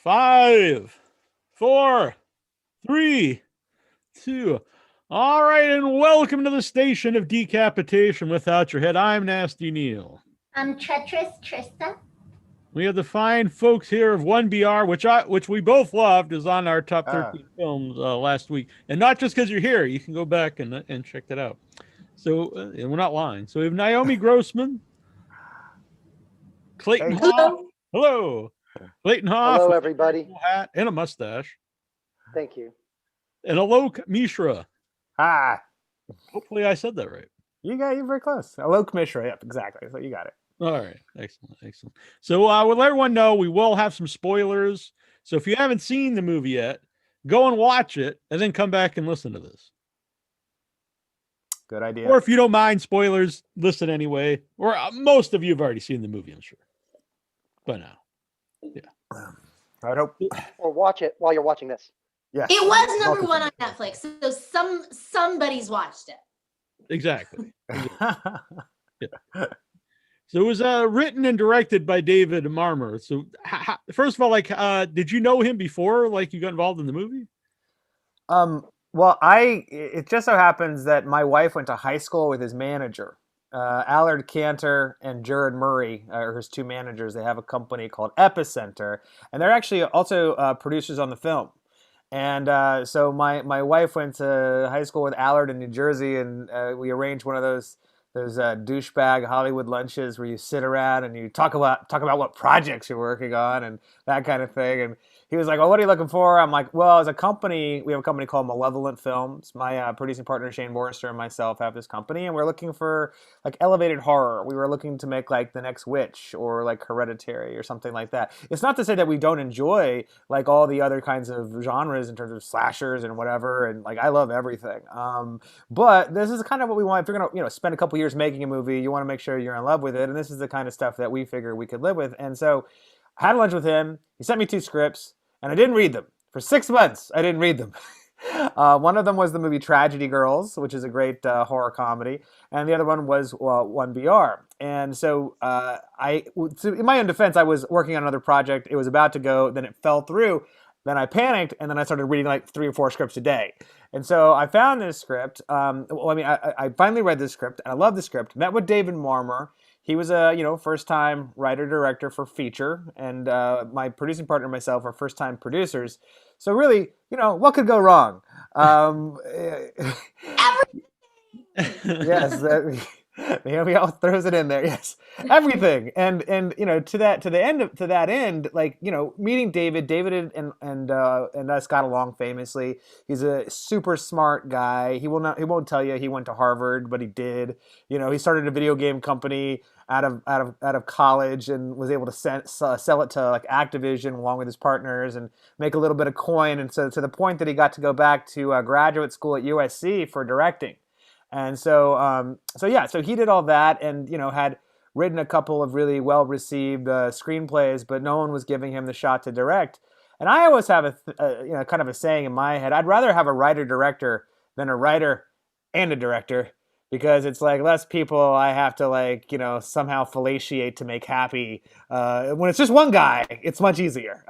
5, 4, 3, 2. All right, and welcome to the station of decapitation without your head. I'm Nasty Neil. I'm Treacherous Trista. We have the fine folks here of 1BR, which we both loved, is on our top 13 films last week. And not just because you're here. You can go back and check that out. So, and we're not lying. So we have Naomi Grossman, Clayton Hoff. Hello. Clayton Hoff. Hello, everybody. Hat and a mustache. Thank you. And Alok Mishra. Hi. Hopefully I said that right. You're very close. Alok Mishra. Yep, exactly. So you got it. All right. Excellent. So we'll let everyone know we will have some spoilers. So if you haven't seen the movie yet, go and watch it and then come back and listen to this. Good idea. Or if you don't mind spoilers, listen anyway. Or most of you have already seen the movie, I'm sure. By now. Yeah. I would hope. Or watch it while you're watching this. Yes. It was number one on Netflix, so somebody's watched it. Exactly. Yeah. So it was written and directed by David Marmer. So first of all, did you know him before, you got involved in the movie? Well, it just so happens that my wife went to high school with his manager. Allard Cantor and Jared Murray are his two managers. They have a company called Epicenter, and they're actually also producers on the film. And so my wife went to high school with Allard in New Jersey, and we arranged one of those douchebag Hollywood lunches where you sit around and you talk about what projects you're working on and that kind of thing. And he was like, "Well, what are you looking for?" I'm like, "Well, as a company, we have a company called Malevolent Films. My producing partner Shane Borster and myself have this company, and we're looking for elevated horror. We were looking to make The Next Witch or Hereditary or something like that. It's not to say that we don't enjoy all the other kinds of genres in terms of slashers and whatever, and I love everything. But this is kind of what we want. If you're gonna spend a couple years making a movie, you want to make sure you're in love with it, and this is the kind of stuff that we figure we could live with. And so I had lunch with him. He sent me 2 scripts. And I didn't read them. For 6 months, I didn't read them. One of them was the movie Tragedy Girls, which is a great horror comedy. And the other one was 1BR. And so in my own defense, I was working on another project. It was about to go. Then it fell through. Then I panicked. And then I started reading 3 or 4 scripts a day. And so I found this script. I finally read this script. And I love the script. Met with David Marmer. He was a first-time writer-director for feature, and my producing partner and myself are first-time producers. So really, what could go wrong? Yes, Naomi always throws it in there. Yes, everything, and to that end, meeting David and us got along famously. He's a super smart guy. He won't tell you he went to Harvard, but he did. He started a video game company out of college and was able to sell it to Activision along with his partners and make a little bit of coin. And so to the point that he got to go back to graduate school at USC for directing. And so he did all that and, had written a couple of really well-received screenplays, but no one was giving him the shot to direct. And I always have kind of a saying in my head, I'd rather have a writer-director than a writer and a director, because it's less people I have to somehow fellatiate to make happy. When it's just one guy, it's much easier.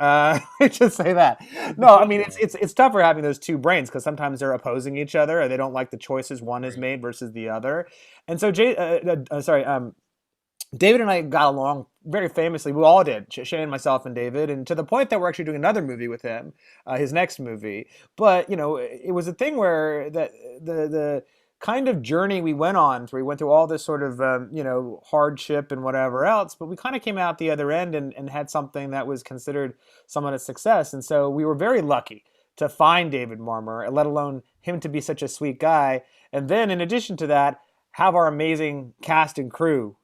Just say that. No, I mean it's tougher having those two brains because sometimes they're opposing each other or they don't like the choices one has made versus the other. And so David and I got along very famously. We all did, Shane, myself, and David, and to the point that we're actually doing another movie with him, his next movie. But it was a thing where the kind of journey we went on, where we went through all this sort of hardship and whatever else, but we kind of came out the other end and had something that was considered somewhat a success. And so we were very lucky to find David Marmer, let alone him to be such a sweet guy. And then in addition to that, have our amazing cast and crew,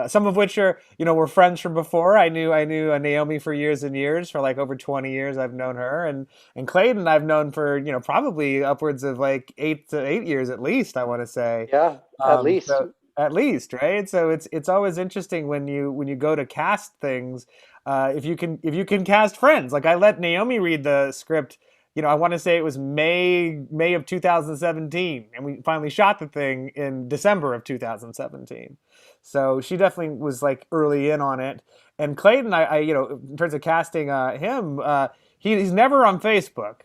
some of which are, were friends from before. I knew Naomi for years and years, for over 20 years I've known her, and Clayton I've known for, probably upwards of 8 years at least, I want to say. Yeah, at least. At least, right? So it's always interesting when you go to cast things, if you can cast friends. I let Naomi read the script I want to say it was May of 2017, and we finally shot the thing in December of 2017. So she definitely was like early in on it. And Clayton, in terms of casting him, he's never on Facebook,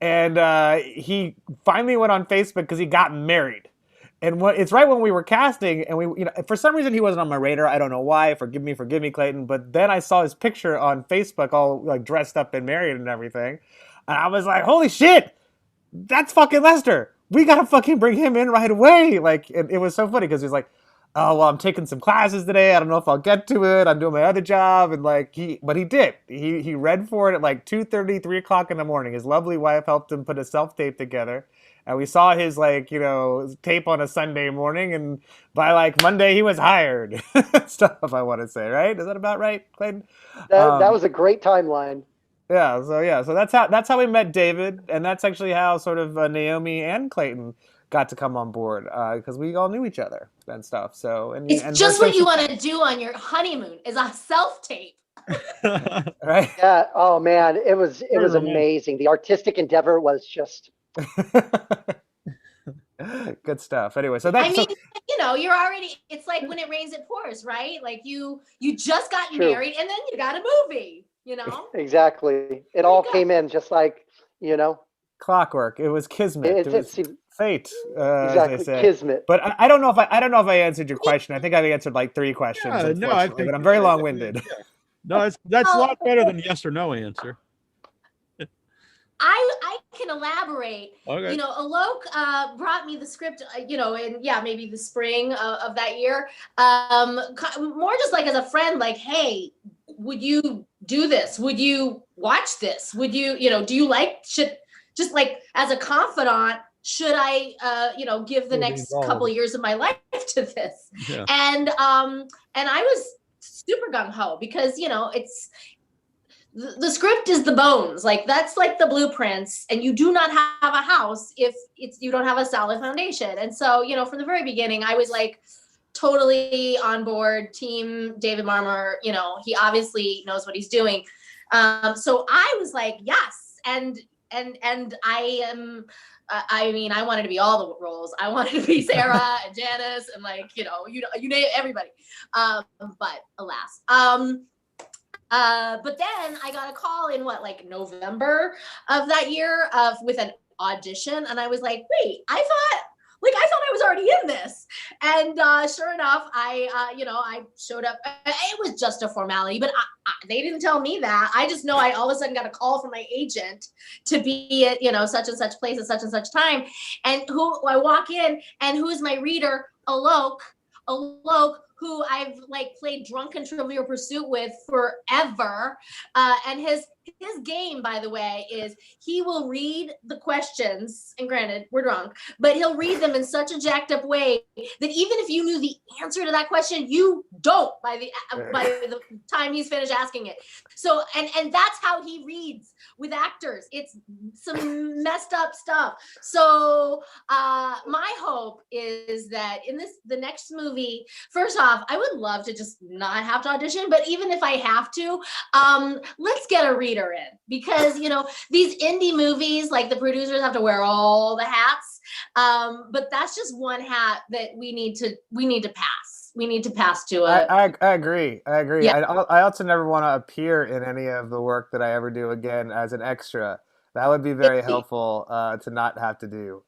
and he finally went on Facebook because he got married. And it's right when we were casting, and for some reason he wasn't on my radar. I don't know why. Forgive me, Clayton. But then I saw his picture on Facebook, all like dressed up and married and everything, and I was like, "Holy shit, that's fucking Lester! We gotta fucking bring him in right away!" Like, it was so funny because he's like, "Oh well, I'm taking some classes today. I don't know if I'll get to it. I'm doing my other job," and like but he did. He read for it at like 2:30, 3 o'clock in the morning. His lovely wife helped him put a self-tape together. And we saw his tape on a Sunday morning, and by like Monday he was hired. Stuff, I want to say, right? Is that about right, Clayton? That was a great timeline. Yeah. So that's how we met David, and that's actually how sort of Naomi and Clayton got to come on board because we all knew each other and stuff. So it's just what you want to do on your honeymoon is a self tape. Right? Yeah. Oh man, it was amazing. The artistic endeavor was just. Good stuff. Anyway, so that's. You're already. It's like when it rains, it pours, right? Like you just got True. married, and then you got a movie. Exactly. It all came in just like clockwork. It was kismet. It was fate. Exactly, as they say. Kismet. But I don't know if I answered your question. I think I've answered like 3 questions. Yeah, no, I think, but I'm very long-winded. Yeah. No, that's a lot better than yes or no answer. I can elaborate. Okay. Alok brought me the script, maybe the spring of that year. More just like as a friend, like, hey, would you do this? Would you watch this? Would you, do you just like as a confidant, should I, give the next couple of years of my life to this? Yeah. And I was super gung ho because, it's, the script is the bones, like that's like the blueprints, and you do not have a house if you don't have a solid foundation. And so, from the very beginning, I was like totally on board, team David Marmor. He obviously knows what he's doing. So I was like, yes, and I am. I wanted to be all the roles. I wanted to be Sarah and Janice, and you name everybody. But alas. But then I got a call in November of that year with an audition, and I was like, wait, I thought I was already in this. And sure enough, I showed up. It was just a formality, but they didn't tell me that. I just know I all of a sudden got a call from my agent to be at such and such place at such and such time. And I walk in, and who's my reader? Alok, who I've played Drunken Trivial Pursuit with forever. And his game, by the way, is he will read the questions, and granted, we're drunk, but he'll read them in such a jacked up way that even if you knew the answer to that question, you don't by the time he's finished asking it. So, and that's how he reads with actors. It's some messed up stuff. So my hope is that in the next movie, first off, I would love to just not have to audition, but even if I have to, let's get a reader in, because these indie movies, like the producers have to wear all the hats, but that's just one hat that we need to pass. We need to pass to it. I agree. Yeah. I also never want to appear in any of the work that I ever do again as an extra. That would be very helpful to not have to do,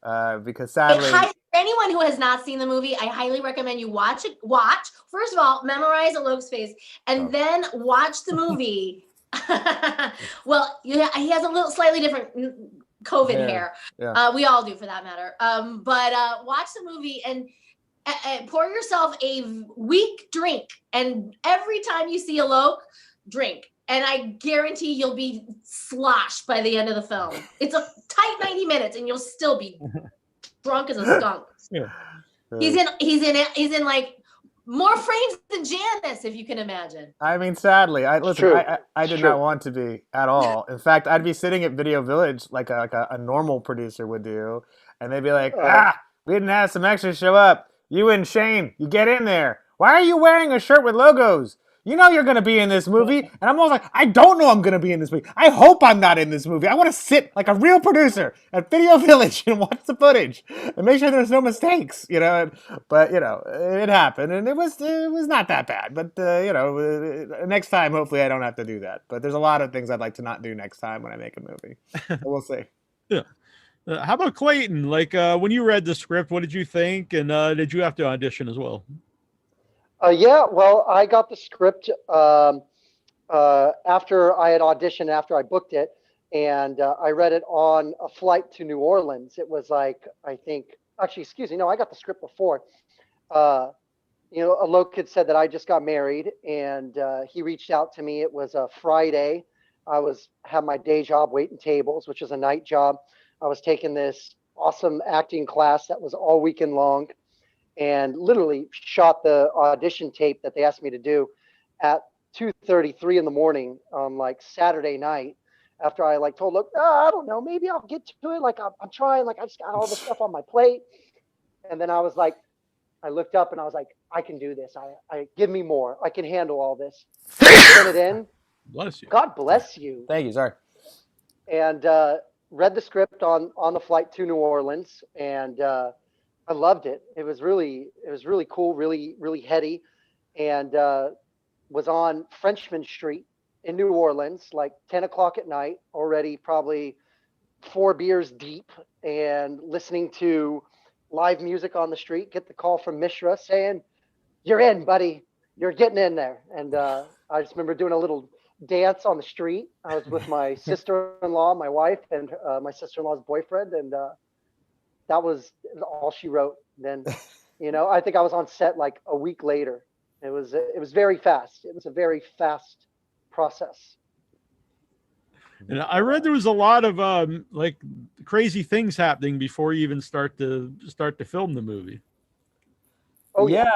because sadly. For anyone who has not seen the movie, I highly recommend you watch it. First of all, memorize Alok's face, and then watch the movie. Well, he has a slightly different COVID hair. Yeah. We all do, for that matter. But watch the movie and pour yourself a weak drink, and every time you see Alok, drink. And I guarantee you'll be sloshed by the end of the film. It's a tight 90 minutes, and you'll still be drunk as a skunk. Yeah. He's in like more frames than Janice, if you can imagine. I mean, sadly, I did not want to be at all. In fact, I'd be sitting at Video Village like a normal producer would do, and they'd be like, we didn't have some extras show up. You and Shane, you get in there. Why are you wearing a shirt with logos? you know you're going to be in this movie. And I'm always like, I don't know I'm going to be in this movie. I hope I'm not in this movie. I want to sit like a real producer at Video Village and watch the footage and make sure there's no mistakes, you know. But, you know, it happened and it was not that bad. But, you know, next time, hopefully I don't have to do that. But there's a lot of things I'd like to not do next time when I make a movie. So we'll see. Yeah. How about Clayton? Like, when you read the script, what did you think? And did you have to audition as well? Yeah, well, I got the script after I had auditioned, after I booked it, and I read it on a flight to New Orleans. It was like, I think, actually, excuse me, no, I got the script before. You know, Alok had said that I just got married, and he reached out to me. It was a Friday. I had my day job waiting tables, which is a night job. I was taking this awesome acting class that was all weekend long, and literally shot the audition tape that they asked me to do at 2:33 in the morning on like Saturday night. After I like told, look, I don't know, maybe I'll get to it. Like I'm trying. Like I just got all this stuff on my plate, and then I was like, I looked up and I was like, I can do this. I give me more. I can handle all this. Sent it in. Bless you. God bless you. Thank you. Sorry. And read the script on the flight to New Orleans, and I loved it. It was really cool, really heady, and was on Frenchman Street in New Orleans, like 10 o'clock at night, already probably 4 beers deep, and listening to live music on the street. Get the call from Mishra saying, "You're in, buddy. You're getting in there." And I just remember doing a little dance on the street. I was with my sister-in-law, my wife, and my sister-in-law's boyfriend, and that was all she wrote. Then, you know, I think I was on set like a week later. It was very fast. It was a very fast process. And I read there was a lot of like crazy things happening before you even start to film the movie. Oh yeah.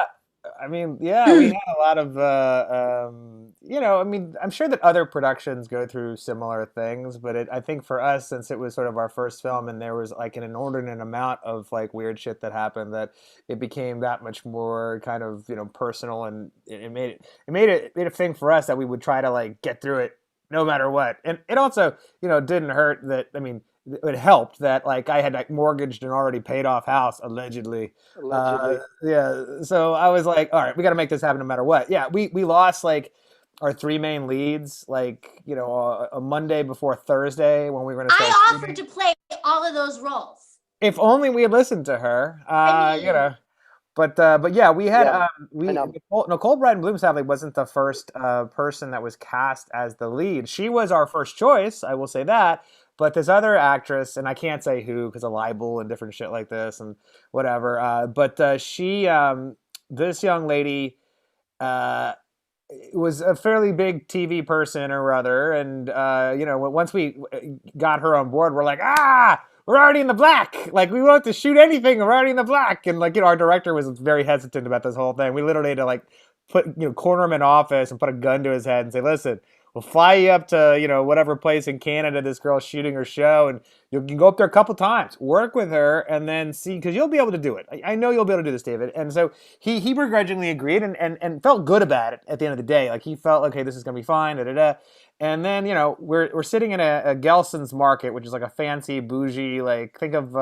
I mean, yeah, we had a lot of, you know, I mean, I'm sure that other productions go through similar things, but I think for us, since it was sort of our first film and there was like an inordinate amount of like weird shit that happened, that it became that much more kind of, you know, personal, and it made a thing for us that we would try to like get through it no matter what. And it also, you know, didn't hurt that, I mean, it helped that like I had like mortgaged an already paid off house allegedly. Yeah, so I was like, all right, we got to make this happen no matter what. Yeah, we lost like our 3 main leads, like, you know, a Monday before Thursday when we were going to start I shooting. offered to play all of those roles. If only we had listened to her, I mean, you know. But yeah, we had Yeah, Nicole Bryden Bloom sadly wasn't the first person that was cast as the lead. She was our first choice, I will say that. But this other actress, and I can't say who because of libel and different shit like this and whatever. But she, this young lady, was a fairly big TV person or other, and you know, once we got her on board, we're like, we're already in the black. Like, we won't have to shoot anything. We're already in the black. And like, you know, our director was very hesitant about this whole thing. We literally had to like corner him in office and put a gun to his head and say, listen, we'll fly you up to, you know, whatever place in Canada this girl's shooting her show, and you can go up there a couple times, work with her, and then see, because you'll be able to do it. I know you'll be able to do this, David. And so he begrudgingly agreed and felt good about it at the end of the day. Like, he felt, okay, this is going to be fine, da-da-da. And then, you know, we're sitting in a Gelson's Market, which is like a fancy, bougie, like, think of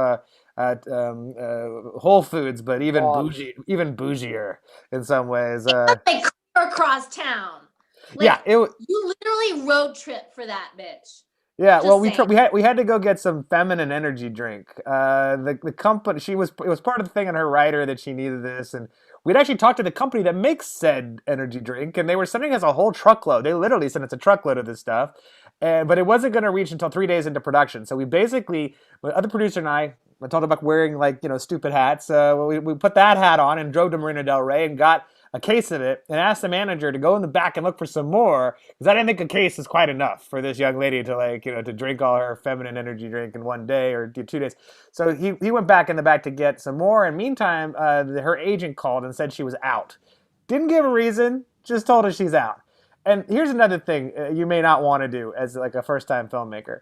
Whole Foods, but even bougier in some ways. like clear across town. Like, yeah, you literally road trip for that bitch. Yeah, Just well, saying. we had to go get some feminine energy drink. The company, it was part of the thing on her rider that she needed this, and we'd actually talked to the company that makes said energy drink, and they were sending us a whole truckload. They literally sent us a truckload of this stuff, but it wasn't going to reach until 3 days into production. So we basically, the other producer and I talked about wearing, like, you know, stupid hats. We put that hat on and drove to Marina Del Rey and got a case of it and asked the manager to go in the back and look for some more, because I didn't think a case is quite enough for this young lady to, like, you know, to drink all her feminine energy drink in 1 day or 2 days. So he went back in the back to get some more, and meantime, her agent called and said she was out. Didn't give a reason, just told her she's out. And here's another thing you may not want to do as like a first-time filmmaker.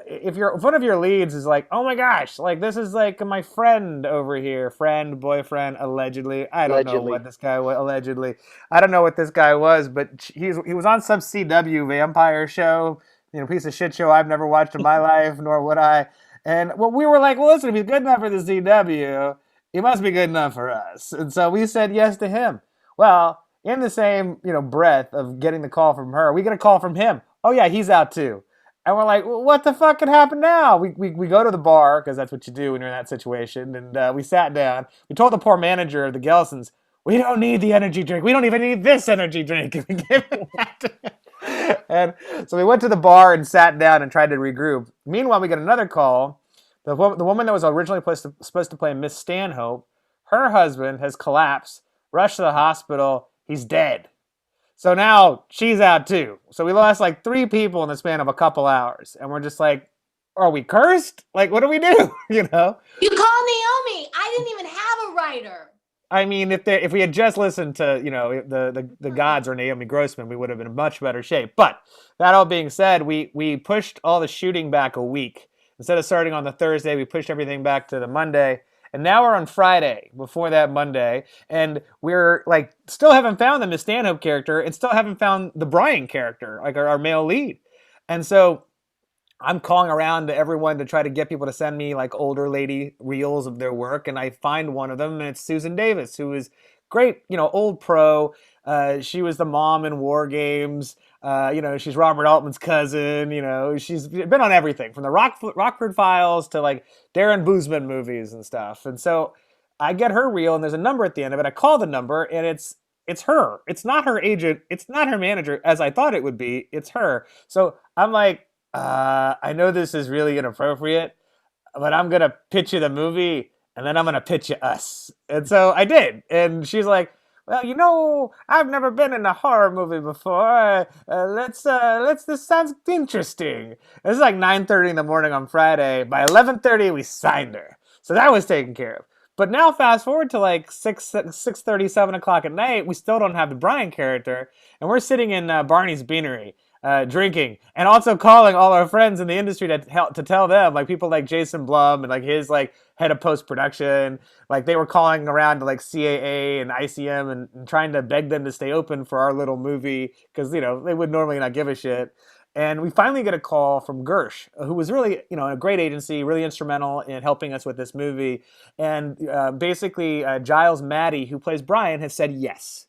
if one of your leads is like, oh my gosh, like this is like my friend over here, friend, boyfriend, allegedly. I don't know what this guy was, allegedly. I don't know what this guy was, but he was on some CW vampire show, piece of shit show I've never watched in my life, nor would I. And well, we were like, well, listen, if he's good enough for the CW, he must be good enough for us. And so we said yes to him. Well, in the same, breath of getting the call from her, we get a call from him. Oh yeah, he's out too. And we're like, well, what the fuck could happen now? We go to the bar, because that's what you do when you're in that situation. And we sat down. We told the poor manager of the Gelsons, we don't need the energy drink. We don't even need this energy drink. We gave it back to him. And so we went to the bar and sat down and tried to regroup. Meanwhile, we get another call. The woman that was originally supposed to play Miss Stanhope, her husband has collapsed, rushed to the hospital. He's dead. So now she's out too. So we lost like 3 people in the span of a couple hours. And we're just like, are we cursed? Like, what do we do? You call Naomi. I didn't even have a writer. I mean, if we had just listened to, the gods or Naomi Grossman, we would have been in much better shape. But that all being said, we pushed all the shooting back a week. Instead of starting on the Thursday, we pushed everything back to the Monday. And now we're on Friday before that Monday. And we're like, still haven't found the Miss Stanhope character and still haven't found the Brian character, like our male lead. And so I'm calling around to everyone to try to get people to send me like older lady reels of their work. And I find one of them, and it's Susan Davis, who is great, old pro. She was the mom in War Games. She's Robert Altman's cousin. She's been on everything from the Rockford Files to like Darren Boozman movies and stuff. And so I get her reel, and there's a number at the end of it. I call the number, and it's her. It's not her agent. It's not her manager, as I thought it would be. It's her. So I'm like, I know this is really inappropriate, but I'm gonna pitch you the movie, and then I'm gonna pitch you us. And so I did, and she's like, well, I've never been in a horror movie before. This sounds interesting. This is like 9:30 in the morning on Friday. By 11:30, we signed her. So that was taken care of. But now fast forward to like 6:30, 7 o'clock at night, we still don't have the Brian character. And we're sitting in Barney's Beanery, drinking, and also calling all our friends in the industry to tell them, like people like Jason Blum and like his like head of post-production, like they were calling around to like CAA and ICM and trying to beg them to stay open for our little movie, because they would normally not give a shit. And we finally get a call from Gersh, who was really, a great agency, really instrumental in helping us with this movie. And basically, Giles Maddie, who plays Brian, has said yes.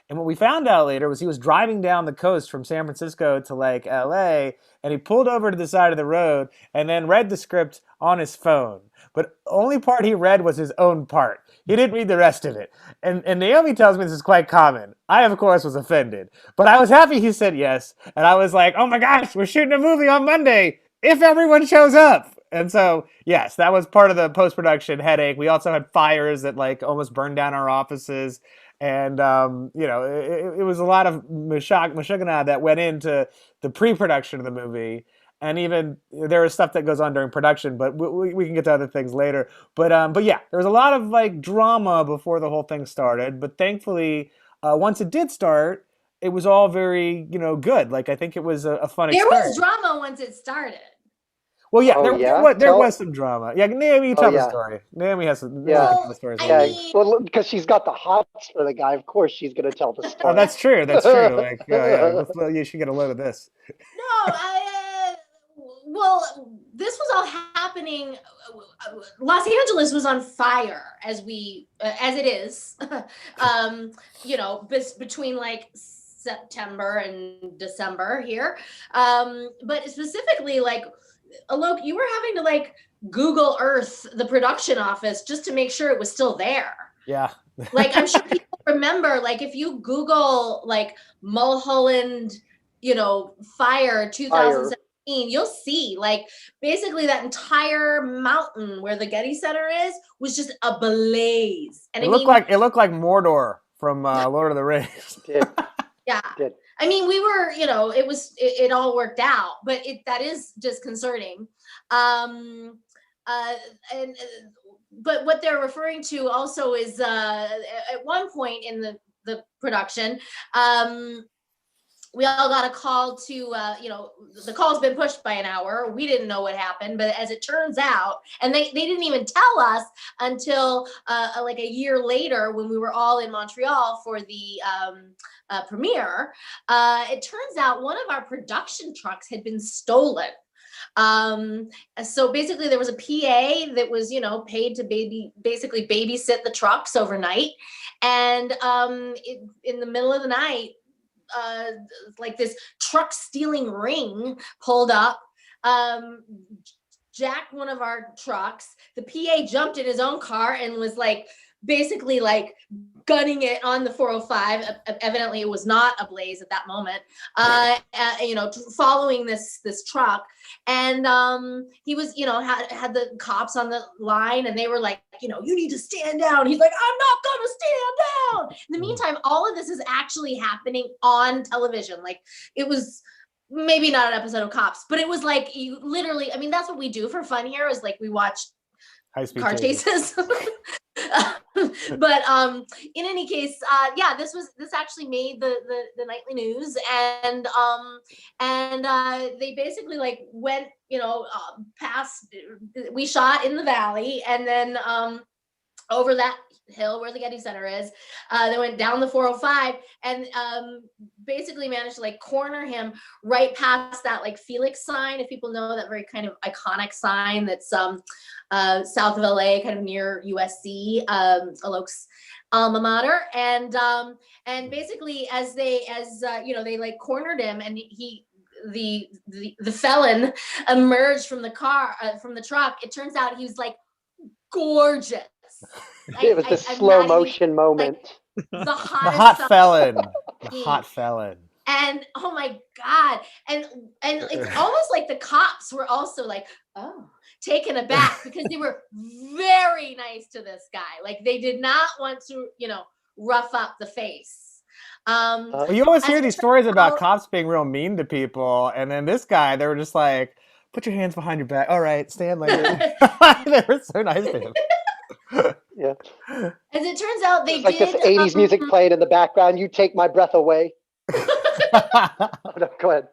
And what we found out later was he was driving down the coast from San Francisco to like LA, and he pulled over to the side of the road and then read the script on his phone. But the only part he read was his own part. He didn't read the rest of it. And Naomi tells me this is quite common. I, of course, was offended. But I was happy he said yes. And I was like, oh my gosh, we're shooting a movie on Monday if everyone shows up. And so, yes, that was part of the post-production headache. We also had fires that like almost burned down our offices. And, it was a lot of mashagana that went into the pre-production of the movie. And even there is stuff that goes on during production, but we can get to other things later. But yeah, there was a lot of like drama before the whole thing started. But thankfully, once it did start, it was all very, good. Like, I think it was a fun experience. There was drama once it started. Well, yeah, there was some drama. Yeah, Naomi, tell the story. Naomi has some stories. Well, because she's got the hots for the guy. Of course, she's going to tell the story. Oh, that's true. That's true. Like, you should get a load of this. No, well, this was all happening. Los Angeles was on fire as it is, between like September and December here. But specifically, like, Alok, you were having to like Google Earth the production office just to make sure it was still there. Yeah. Like, I'm sure people remember, like, if you Google like Mulholland, fire 2017, you'll see like basically that entire mountain where the Getty Center is was just ablaze. And it looked like Mordor from Lord of the Rings. Yeah. I mean, we were, it all worked out, but that is disconcerting. But what they're referring to also is at one point in the production, we all got a call to, the call's been pushed by an hour. We didn't know what happened, but as it turns out, and they didn't even tell us until like a year later when we were all in Montreal for the premiere. It turns out one of our production trucks had been stolen. So basically there was a PA that was, paid to basically babysit the trucks overnight. And in the middle of the night, like this truck stealing ring pulled up, jacked one of our trucks. The PA jumped in his own car and was like basically like gunning it on the 405. Evidently it was not ablaze at that moment, following this truck. And he was, had the cops on the line, and they were like, you need to stand down. He's like, I'm not gonna stand down. In the meantime, all of this is actually happening on television. Like, it was maybe not an episode of Cops, but it was like, you literally, I mean, that's what we do for fun here, is like we watch high-speed car chases. But in any case, this actually made the nightly news, and they basically like went, past, we shot in the valley, and then over that hill where the Getty Center is, they went down the 405 and basically managed to like corner him right past that like Felix sign, if people know that very kind of iconic sign that's south of LA, kind of near USC, Alok's alma mater. And basically as they like cornered him, and the felon emerged from the car, from the truck. It turns out he was like gorgeous. It was the slow motion moment. Like, the hot felon. The hot felon. And oh my God. And it's almost like the cops were also like, oh, taken aback, because they were very nice to this guy. Like, they did not want to, rough up the face. Well, you always hear these stories about cops being real mean to people, and then this guy, they were just like, put your hands behind your back. All right, stand like that. They were so nice to him. Yeah. As it turns out, they like did, this 80s music playing in the background. You take my breath away. Oh, no, go ahead.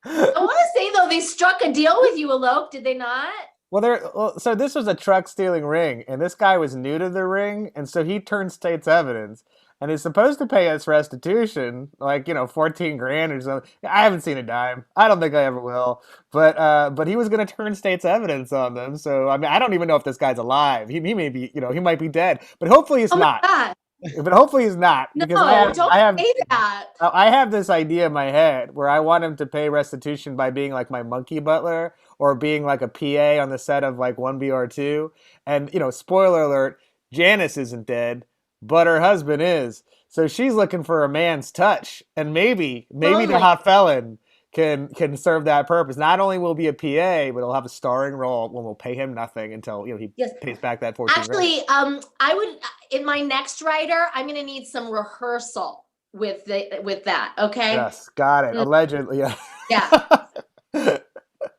I want to say, though, they struck a deal with you, Alok, did they not? Well, so this was a truck stealing ring, and this guy was new to the ring, and so he turned state's evidence, and is supposed to pay us restitution, like, 14 grand or something. I haven't seen a dime. I don't think I ever will. But he was going to turn state's evidence on them. So, I mean, I don't even know if this guy's alive. He may be, he might be dead, but hopefully he's not. God. But hopefully he's not. No, because don't say that. I have this idea in my head where I want him to pay restitution by being like my monkey butler, or being like a PA on the set of like 1BR2. And, spoiler alert, Janice isn't dead, but her husband is. So she's looking for a man's touch. And maybe the hot felon can serve that purpose. Not only will he be a PA, but he'll have a starring role when we'll pay him nothing until he pays back that 14 Actually, I would, in my next writer, I'm going to need some rehearsal with that. Okay. Yes, got it. Allegedly, yeah. Yeah.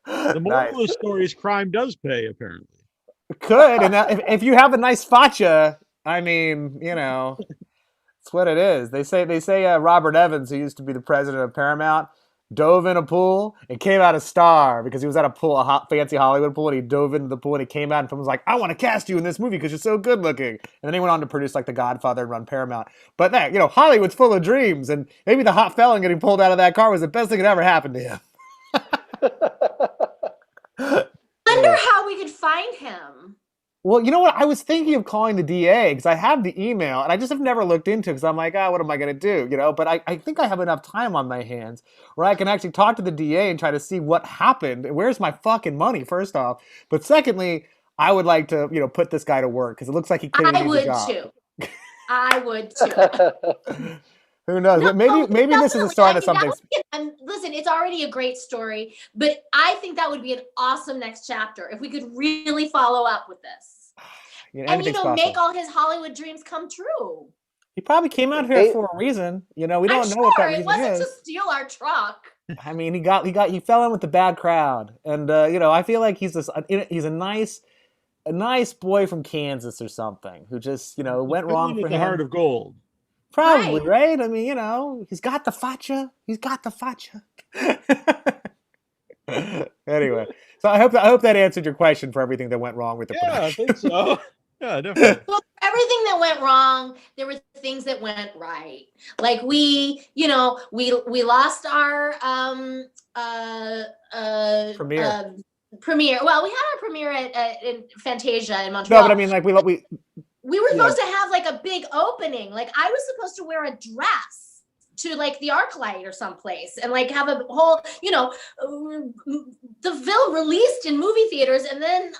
The moral of the story is crime does pay, apparently. Could, and if you have a nice facha, I mean, it's what it is. They say Robert Evans, who used to be the president of Paramount, dove in a pool and came out a star because he was at a pool, a fancy Hollywood pool, and he dove into the pool and he came out and someone was like, I want to cast you in this movie because you're so good looking. And then he went on to produce like The Godfather and run Paramount. But Hollywood's full of dreams, and maybe the hot felon getting pulled out of that car was the best thing that ever happened to him. Wonder how we could find him. Well, you know what? I was thinking of calling the DA because I have the email and I just have never looked into it because I'm like, what am I going to do? But I think I have enough time on my hands where I can actually talk to the DA and try to see what happened. Where's my fucking money, first off? But secondly, I would like to, put this guy to work because it looks like he couldn't do the job. I would too. Who knows? No, maybe this is a start of something. Listen, it's already a great story, but I think that would be an awesome next chapter if we could really follow up with this. And make all his Hollywood dreams come true. He probably came out here for a reason. We don't know what that reason is. It wasn't to steal our truck. I mean, he fell in with the bad crowd, and I feel like he's a nice boy from Kansas or something who just went wrong for him. The heart of gold. Probably, right? I mean, he's got the facha. He's got the facha. Anyway, so I hope that answered your question for everything that went wrong with the production. I think so. Yeah, definitely. Well, everything that went wrong, there were things that went right. Like we lost our Premiere. Premiere. Well, we had our premiere in Fantasia in Montreal. No, but I mean, like we were supposed to have like a big opening. Like I was supposed to wear a dress to like the ArcLight or someplace and like have a whole, the film released in movie theaters and then,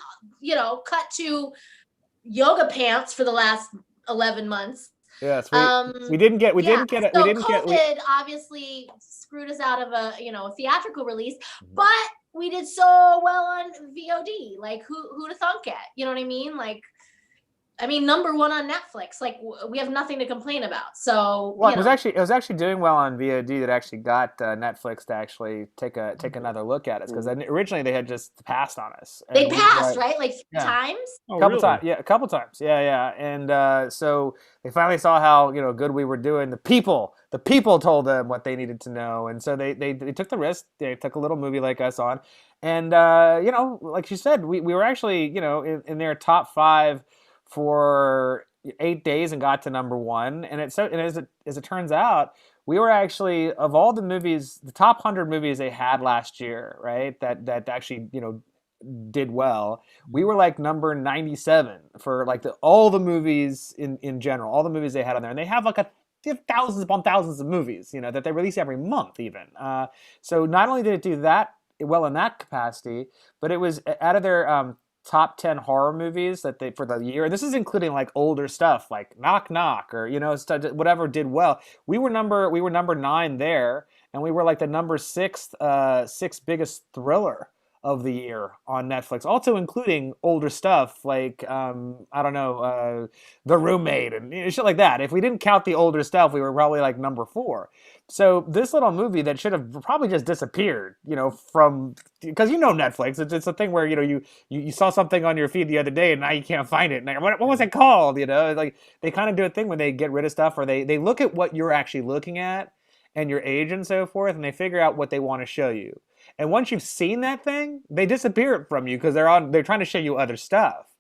cut to yoga pants for the last 11 months. Yes, we didn't get it. So COVID obviously screwed us out of a theatrical release, but we did so well on VOD. Like who'd have thunk it? You know what I mean? Like, number one on Netflix. Like we have nothing to complain about. So it was actually doing well on VOD. That actually got Netflix to actually take another look at it because originally they had just passed on us. They passed, right? Like 3 times. A couple times. Yeah. And so they finally saw how good we were doing. The people told them what they needed to know, and so they took the risk. They took a little movie like us on, and like you said, we were actually in their top 5 for 8 days and got to number 1. And as it turns out, we were actually, of all the movies, the top 100 movies they had last year, right? That actually did well. We were like number 97 for like all the movies in general, all the movies they had on there, and they have like they have thousands upon thousands of movies, that they release every month even. So not only did it do that well in that capacity, but it was out of their top 10 horror movies that they for the year. And this is including like older stuff like Knock Knock or whatever did well. We were number 9 there, and we were like the number 6th biggest thriller of the year on Netflix, also including older stuff like The Roommate and shit like that. If we didn't count the older stuff, we were probably like number 4. So this little movie that should have probably just disappeared, from because Netflix, it's a thing where you saw something on your feed the other day and now you can't find it. And what was it called? Like they kind of do a thing when they get rid of stuff, or they look at what you're actually looking at and your age and so forth, and they figure out what they want to show you. And once you've seen that thing, they disappear from you because they're trying to show you other stuff.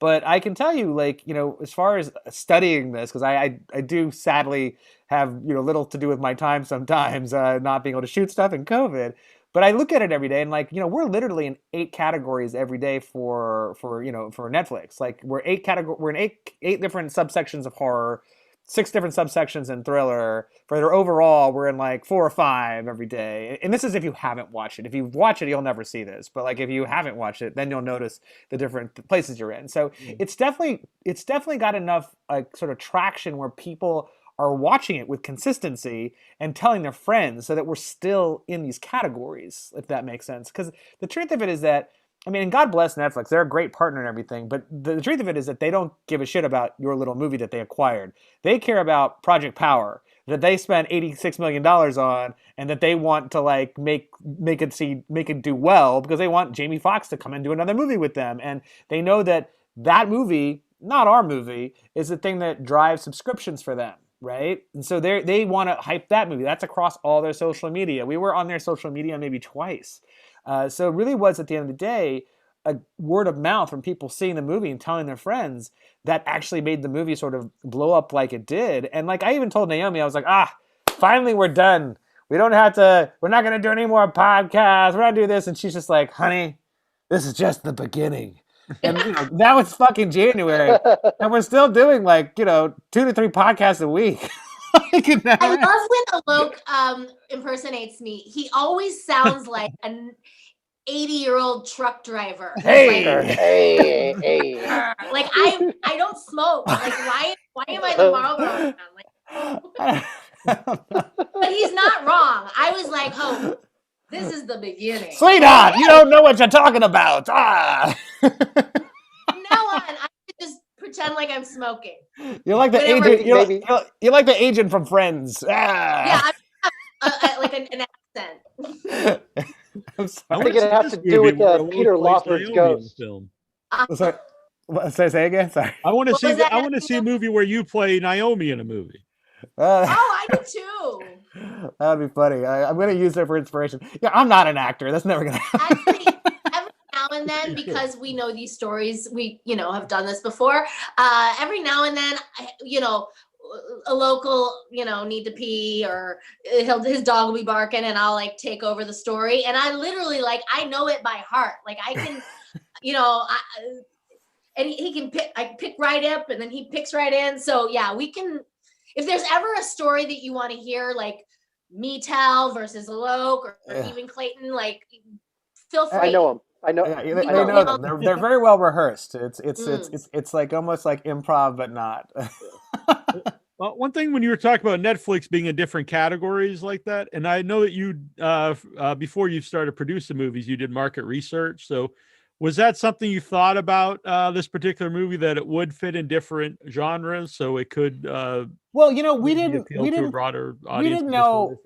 But I can tell you, like, as far as studying this, because I do sadly have, little to do with my time sometimes, not being able to shoot stuff in COVID. But I look at it every day and like, we're literally in 8 categories every day for Netflix. Like we're in eight different subsections of horror, 6 different subsections in thriller. For their overall, we're in like 4 or 5 every day. And this is if you haven't watched it. If you watch it, you'll never see this. But like if you haven't watched it, then you'll notice the different places you're in. So it's definitely got enough sort of traction where people are watching it with consistency and telling their friends, so that we're still in these categories, if that makes sense. Because the truth of it is that, and God bless Netflix, they're a great partner and everything, but the truth of it is that they don't give a shit about your little movie that they acquired. They care about Project Power, that they spent $86 million on, and that they want to like make it do well because they want Jamie Foxx to come and do another movie with them. And they know that movie, not our movie, is the thing that drives subscriptions for them. Right? And so they want to hype that movie. That's across all their social media. We were on their social media maybe twice. So it really was, at the end of the day, a word of mouth from people seeing the movie and telling their friends that actually made the movie sort of blow up like it did. And like I even told Naomi, I was like, finally we're done. We're not going to do any more podcasts. We're not doing this. And she's just like, honey, this is just the beginning. And that was fucking January, and we're still doing like 2 to 3 podcasts a week. I love when Alok impersonates me. He always sounds like an 80-year-old truck driver. Hey. Like I don't smoke. Like why am I the Marlboro man? Like, but he's not wrong. I was like, oh, this is the beginning. Sweetheart, you don't know what you're talking about. From now on, I just pretend like I'm smoking. You're like the agent. You're like the agent from Friends. Yeah, I like an accent. I think it has to do with Peter Lawford's ghost. Film. Sorry. Say again. Sorry. I want to see. I want to see a movie where you play Naomi in a movie. I do too. That would be funny. I'm going to use that for inspiration. Yeah, I'm not an actor. That's never going to happen. Every now and then, because we know these stories, we, have done this before. Every now and then, a local, need to pee, or his dog will be barking, and I'll like take over the story. And I literally I know it by heart. Like I can, and he can pick, I pick right up, and then he picks right in. So yeah, we can, if there's ever a story that you want to hear, like me tell versus Alok, or even Clayton, feel free. I know him. I know. Yeah, I know them. They're very well rehearsed. It's like almost like improv, but not. Well, one thing when you were talking about Netflix being in different categories like that, and I know that you, before you started producing movies, you did market research. So was that something you thought about this particular movie, that it would fit in different genres, so it could? Well, we didn't to a broader audience. We didn't know.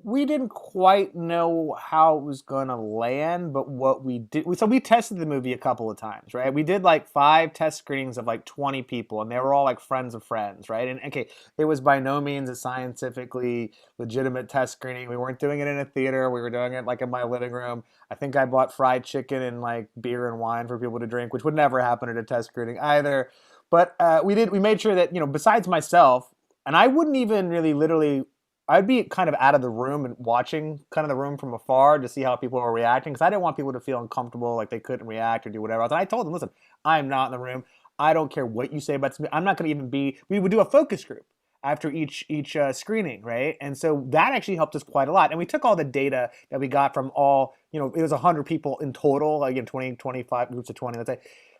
We didn't quite know how it was going to land, but what we did, so we tested the movie a couple of times, right? We did 5 test screenings of 20 people, and they were all friends of friends, right? And okay, it was by no means a scientifically legitimate test screening. We weren't doing it in a theater. We were doing it in my living room. I think I bought fried chicken and beer and wine for people to drink, which would never happen at a test screening either. But we made sure that, besides myself, and I wouldn't even really literally, I'd be kind of out of the room and watching kind of the room from afar to see how people were reacting, because I didn't want people to feel uncomfortable, like they couldn't react or do whatever else. And I told them, listen, I'm not in the room. I don't care what you say about this. I'm not going to even be. We would do a focus group after each screening, right? And so that actually helped us quite a lot. And we took all the data that we got from all, it was 100 people in total, again, 20, 25 groups of 20, let's say,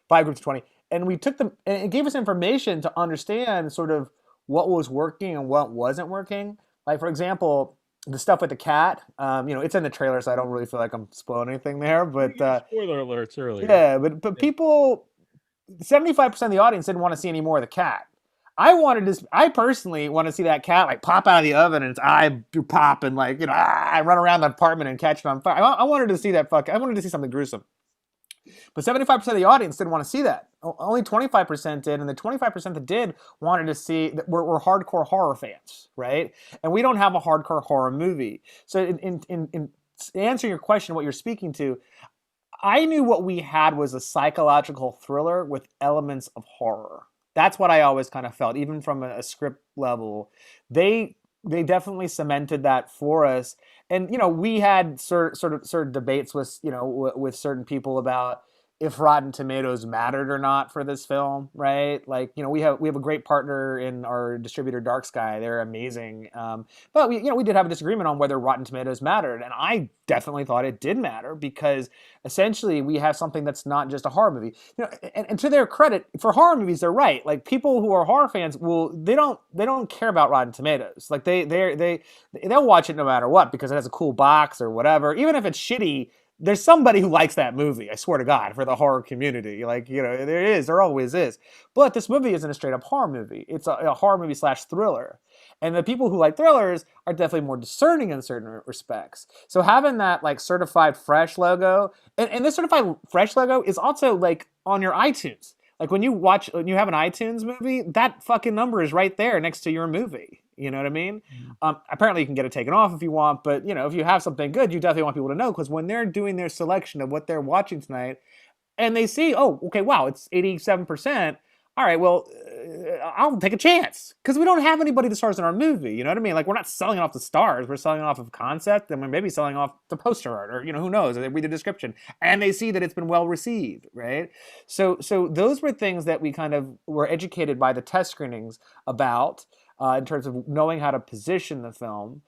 5 groups of 20. And we took them, and it gave us information to understand sort of what was working and what wasn't working. For example, the stuff with the cat, it's in the trailer, so I don't really feel like I'm spoiling anything there. But spoiler alerts earlier. Yeah, but people, 75% of the audience didn't want to see any more of the cat. I personally want to see that cat pop out of the oven and its eye pop and I run around the apartment and catch it on fire. I wanted to see that I wanted to see something gruesome. But 75% of the audience didn't want to see that. Only 25% did, and the 25% that did wanted to see that we're hardcore horror fans, right? And we don't have a hardcore horror movie. So in answering your question, what you're speaking to, I knew what we had was a psychological thriller with elements of horror. That's what I always kind of felt, even from a script level. They definitely cemented that for us. And, we had sort of debates with, with certain people about if Rotten Tomatoes mattered or not for this film, right? We have a great partner in our distributor, Dark Sky. They're amazing. But we did have a disagreement on whether Rotten Tomatoes mattered. And I definitely thought it did matter, because essentially we have something that's not just a horror movie. And to their credit, for horror movies, they're right. People who are horror fans they don't care about Rotten Tomatoes. They'll watch it no matter what, because it has a cool box or whatever. Even if it's shitty, there's somebody who likes that movie, I swear to God, for the horror community. There always is. But this movie isn't a straight up horror movie. It's a horror movie / thriller. And the people who like thrillers are definitely more discerning in certain respects. So having that certified fresh logo, and this certified fresh logo is also on your iTunes. When you have an iTunes movie, that fucking number is right there next to your movie. You know what I mean? Apparently you can get it taken off if you want, but if you have something good, you definitely want people to know, because when they're doing their selection of what they're watching tonight, and they see, oh, okay, wow, it's 87%. All right, well, I'll take a chance, because we don't have anybody that stars in our movie. You know what I mean? We're not selling off the stars. We're selling off of concept, and we're maybe selling off the poster art, or who knows? They read the description, and they see that it's been well received, right? So those were things that we kind of were educated by the test screenings about, in terms of knowing how to position the film.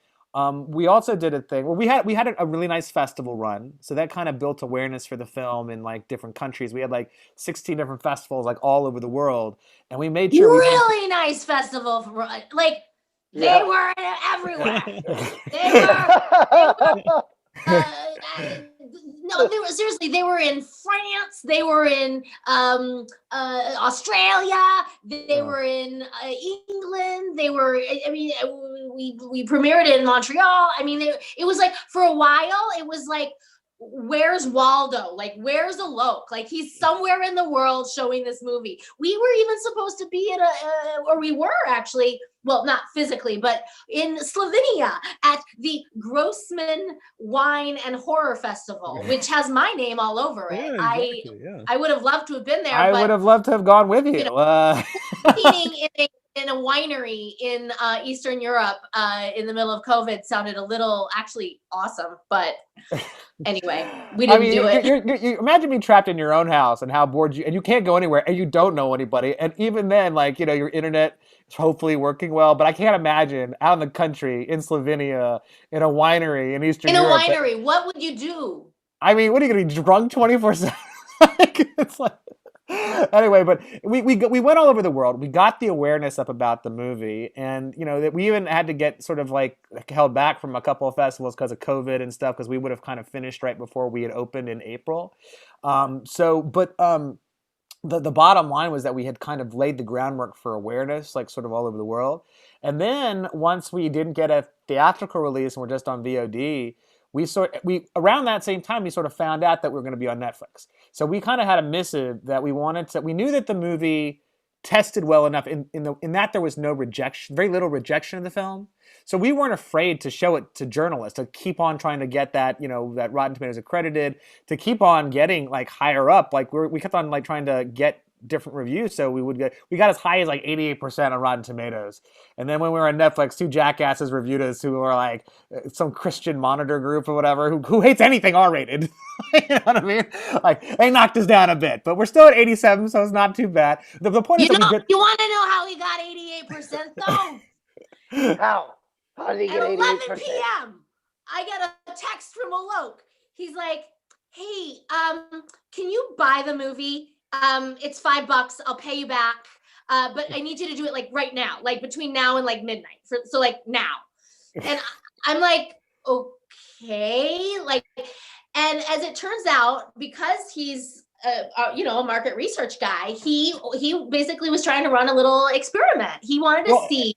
We also did a thing where we had a really nice festival run, so that kind of built awareness for the film in different countries. We had 16 different festivals all over the world, and we made sure really nice festival run. They were everywhere. they were no, seriously, they were in France, they were in Australia, they were in England, they were, we premiered it in Montreal. It was for a while, it was where's Waldo? Where's Alok? He's somewhere in the world showing this movie. We were even supposed to be at we were actually well, not physically, but in Slovenia at the Grossman Wine and Horror Festival, which has my name all over it. Yeah, exactly. Yeah. I would have loved to have been there. I would have loved to have gone with you. Eating in a winery in Eastern Europe in the middle of COVID sounded a little actually awesome, but anyway, we didn't do it. You imagine being trapped in your own house and how bored and you can't go anywhere and you don't know anybody. And even then, like, your internet is hopefully working well, but I can't imagine out in the country in Slovenia, in a winery in Eastern Europe. In a winery, what would you do? I mean, what are you going to be drunk 24/7? It's like, anyway, but we went all over the world. We got the awareness up about the movie, and that we even had to get sort of like held back from a couple of festivals because of COVID and stuff, because we would have kind of finished right before we had opened in April. The bottom line was that we had kind of laid the groundwork for awareness, like sort of all over the world. And then once we didn't get a theatrical release and we're just on VOD, we around that same time we sort of found out that we were going to be on Netflix. So we kind of had a missive that we knew that the movie tested well enough in that there was no rejection, very little rejection of the film. So we weren't afraid to show it to journalists, to keep on trying to get that, that Rotten Tomatoes accredited, to keep on getting like higher up. Like we kept on like trying to get different reviews, so we got as high as like 88% on Rotten Tomatoes. And then when we were on Netflix, two jackasses reviewed us who were like some Christian Monitor group or whatever who hates anything R-rated. You know what I mean? Like they knocked us down a bit, but we're still at 87, so it's not too bad. The point is that you want to know how he got 88% though? How did he get 88%? At 11 p.m. I got a text from Alok. He's like, "Hey, can you buy the movie? It's $5. I'll pay you back. But I need you to do it like right now, like between now and like midnight. So like now." And I'm like, okay, like, and as it turns out, because he's a market research guy, he basically was trying to run a little experiment. He wanted to see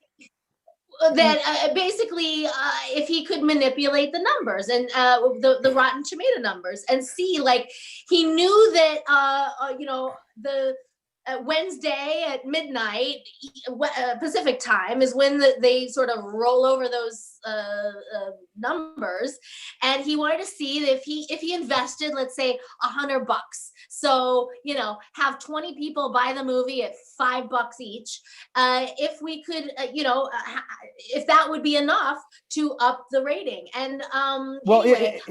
that basically if he could manipulate the numbers and the Rotten Tomato numbers and see, like, he knew that the Wednesday at midnight Pacific time is when they sort of roll over those numbers, and he wanted to see if he invested, let's say, $100. So, have 20 people buy the movie at $5 each. If we could, if that would be enough to up the rating. And well, anyway.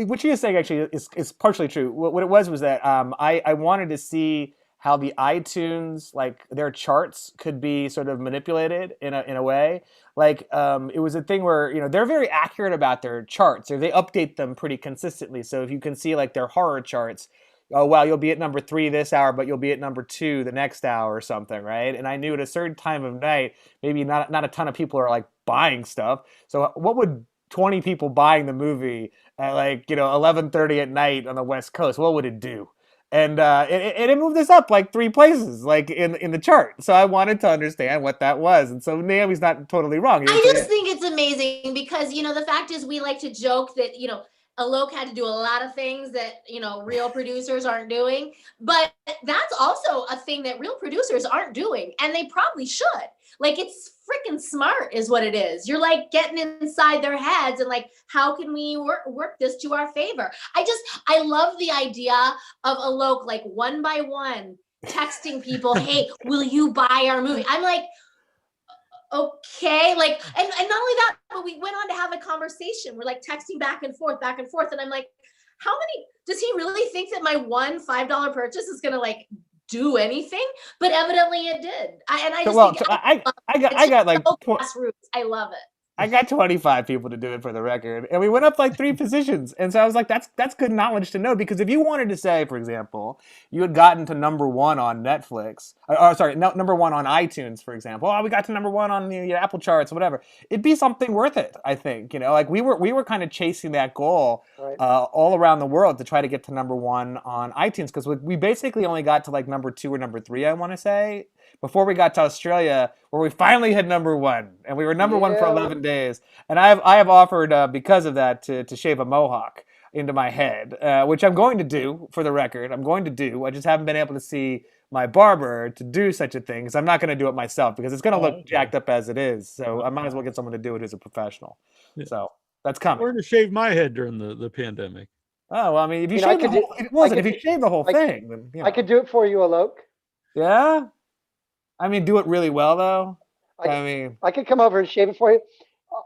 What you were saying actually is partially true. What it was that I wanted to see how the iTunes, like their charts, could be sort of manipulated in a way. Like it was a thing where they're very accurate about their charts, or they update them pretty consistently. So if you can see like their horror charts, oh wow, you'll be at number 3 this hour, but you'll be at number 2 the next hour or something, right? And I knew at a certain time of night, maybe not a ton of people are like buying stuff. So what would 20 people buying the movie at 11:30 at night on the West Coast, what would it do? And it moved us up like 3 places, like in the chart. So I wanted to understand what that was. And so Naomi's not totally wrong. I just think it's amazing because, the fact is we like to joke that, Alok had to do a lot of things that, real producers aren't doing. But that's also a thing that real producers aren't doing. And they probably should. Like, it's freaking smart is what it is. You're like getting inside their heads and like, how can we work this to our favor? I love the idea of Alok, like one by one, texting people, "Hey, will you buy our movie?" I'm like, okay, like, and not only that, but we went on to have a conversation. We're like texting back and forth. And I'm like, does he really think that my one $5 purchase is going to like do anything? But evidently it did. I got like grassroots. I love it. I got 25 people to do it, for the record, and we went up like 3 positions. And so I was like, that's good knowledge to know, because if you wanted to say, for example, you had gotten to number 1 on Netflix, number 1 on iTunes, for example, we got to number 1 on the Apple charts or whatever, it'd be something worth it, I think. Like we were kind of chasing that goal all around the world to try to get to number 1 on iTunes, because we basically only got to like number 2 or number 3, I want to say, before we got to Australia, where we finally hit number 1, and we were number 1 for 11 days. And I have offered, because of that, to shave a mohawk. into my head, which I'm going to do, for the record. I'm going to do. I just haven't been able to see my barber to do such a thing, because I'm not going to do it myself, because it's going to look jacked up as it is. So I might as well get someone to do it who's a professional. Yeah. So that's I coming. learned to shave my head during the pandemic. Oh, well, I mean, if you You know, I shave the could whole, do- if you shave the whole thing, then, you know. I could do it for you, Alok. Yeah? I mean, do it really well, though. I mean, I could come over and shave it for you.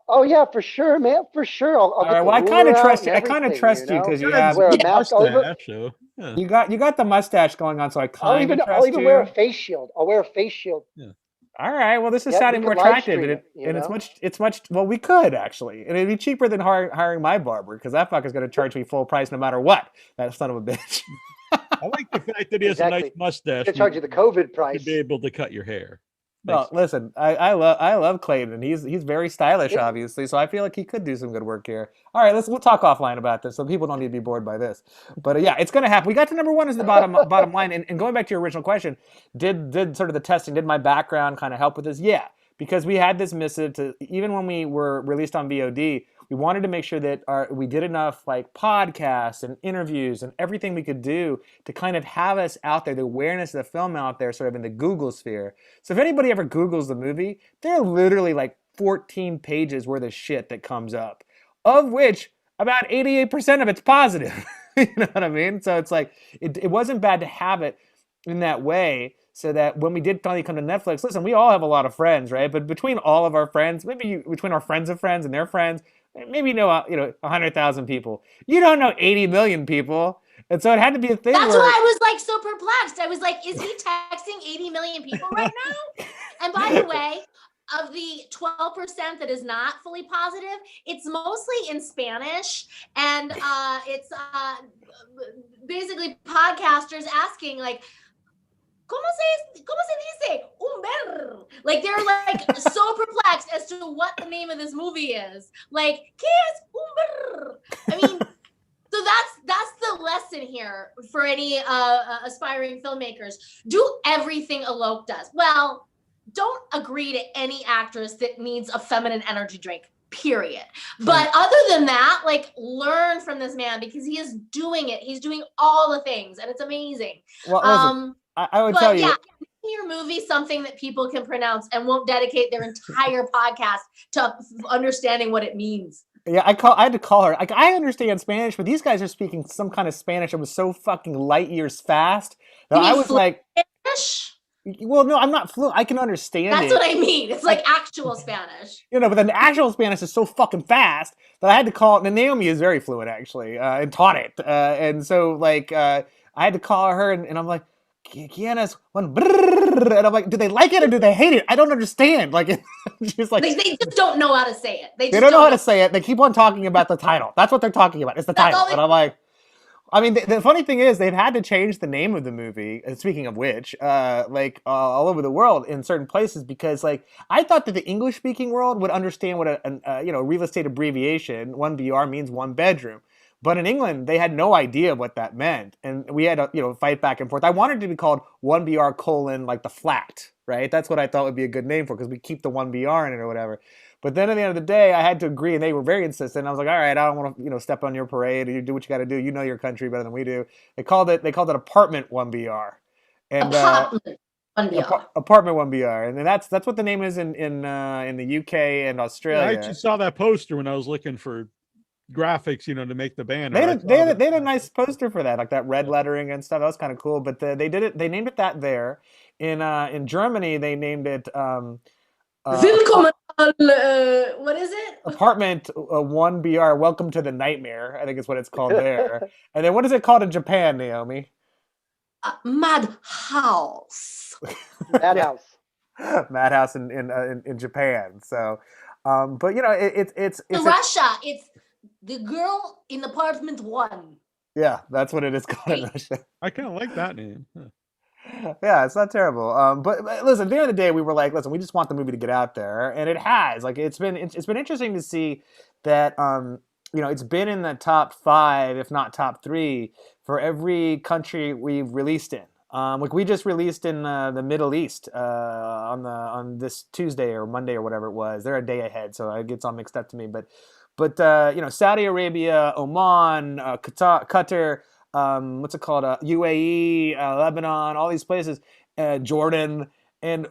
Oh yeah, for sure, man, for sure. I'll all get right. the Well, I ruler kind of out trust and you. I kind of everything, trust you know? because you Got a have Wear a mask over. mustache, so, yeah. you got the mustache going on, so I kind of I'll trust even you. wear a face shield. I'll wear a face shield. All right. Well, this is Yeah, sounding we more could live attractive, stream and it, you know? it's much. Well, we could actually, and it'd be cheaper than hiring my barber, because that fucker's going to charge me full price no matter what. That son of a bitch. I like the fact that he has a nice Exactly. mustache. They charge you the COVID To price. be able to cut your hair. Well, listen, I love Clayton, and he's very stylish, Yeah. obviously. So I feel like he could do some good work here. All right, we'll talk offline about this, so people don't need to be bored by this. But yeah, it's gonna happen. We got to number one as the bottom line. And going back to your original question, did sort of the testing, did my background kind of help with this? Yeah, because we had this missive to, even when we were released on VOD, we wanted to make sure that we did enough like podcasts and interviews and everything we could do to kind of have us out there, the awareness of the film out there, sort of in the Google sphere. So if anybody ever Googles the movie, there are literally like 14 pages worth of shit that comes up, of which about 88% of it's positive. You know what I mean? So it's like, it wasn't bad to have it in that way, so that when we did finally come to Netflix, listen, we all have a lot of friends, right? But between all of our friends, between our friends of friends and their friends, maybe you know 100,000 people. You don't know 80 million people. And so it had to be a thing. That's where, why I was like so perplexed. I was like, is he texting 80 million people right now? And by the way, of the 12% that is not fully positive, it's mostly in Spanish. And it's basically podcasters asking like, ¿Cómo se dice? Umber. Like they're like so perplexed as to what the name of this movie is. Like, ¿qué es umber? I mean, so that's the lesson here for any aspiring filmmakers. Do everything Alok does. Well, don't agree to any actress that needs a feminine energy drink. Period. But other than that, like, learn from this man, because he is doing it. He's doing all the things, and it's amazing. Well, listen, I would tell you. Yeah, your movie something that people can pronounce and won't dedicate their entire podcast to understanding what it means. Yeah, I had to call her. Like, I understand Spanish, but these guys are speaking some kind of Spanish that was so fucking light years fast that I was like, Spanish? Well, no, I'm not fluent. I can understand That's it. what I mean. It's like actual Spanish. But the actual Spanish is so fucking fast that I had to call it. And Naomi is very fluent, actually, and taught it. And so, like, I had to call her, and I'm like, ¿Quiénes? And I'm like, do they like it or do they hate it? I don't understand. Like, she's like, they just don't know how to say it. They don't know how to say it. They keep on talking about the title. That's what they're talking about. It's the title. And I'm like, I mean, the funny thing is they've had to change the name of the movie. Speaking of which, all over the world in certain places, because like I thought that the English-speaking world would understand what a real estate abbreviation 1BR means, one bedroom. But in England, they had no idea what that meant, and we had to fight back and forth. I wanted it to be called 1BR : like the flat, right? That's what I thought would be a good name for, because we keep the 1BR in it or whatever. But then at the end of the day, I had to agree, and they were very insistent. I was like, all right, I don't want to step on your parade. You do what you got to do. You know your country better than we do. They called it apartment 1BR. And apartment 1BR. Apartment 1BR, and that's what the name is in the UK and Australia. Yeah, I actually saw that poster when I was looking for graphics, to make the banner. They had a nice poster for that, like that red lettering and stuff. That was kind of cool. But they named it that there. In Germany, they named it Willkommen, what is it? Apartment 1BR. Welcome to the nightmare, I think is what it's called there. And then what is it called in Japan, Naomi? Madhouse. Madhouse. Madhouse in Japan. So, but it's in Russia. It's the girl in apartment 1. Yeah, that's what it is called in Russia. I kind of like that name. Yeah, it's not terrible. But listen, at the end of the day, we were like, listen, we just want the movie to get out there, and it has. Like, it's been interesting to see that it's been in the top 5, if not top 3, for every country we've released in. Like we just released in the Middle East on this Tuesday or Monday or whatever it was. They're a day ahead, so it gets all mixed up to me. But But Saudi Arabia, Oman, Qatar, what's it called? UAE, Lebanon, all these places, Jordan, and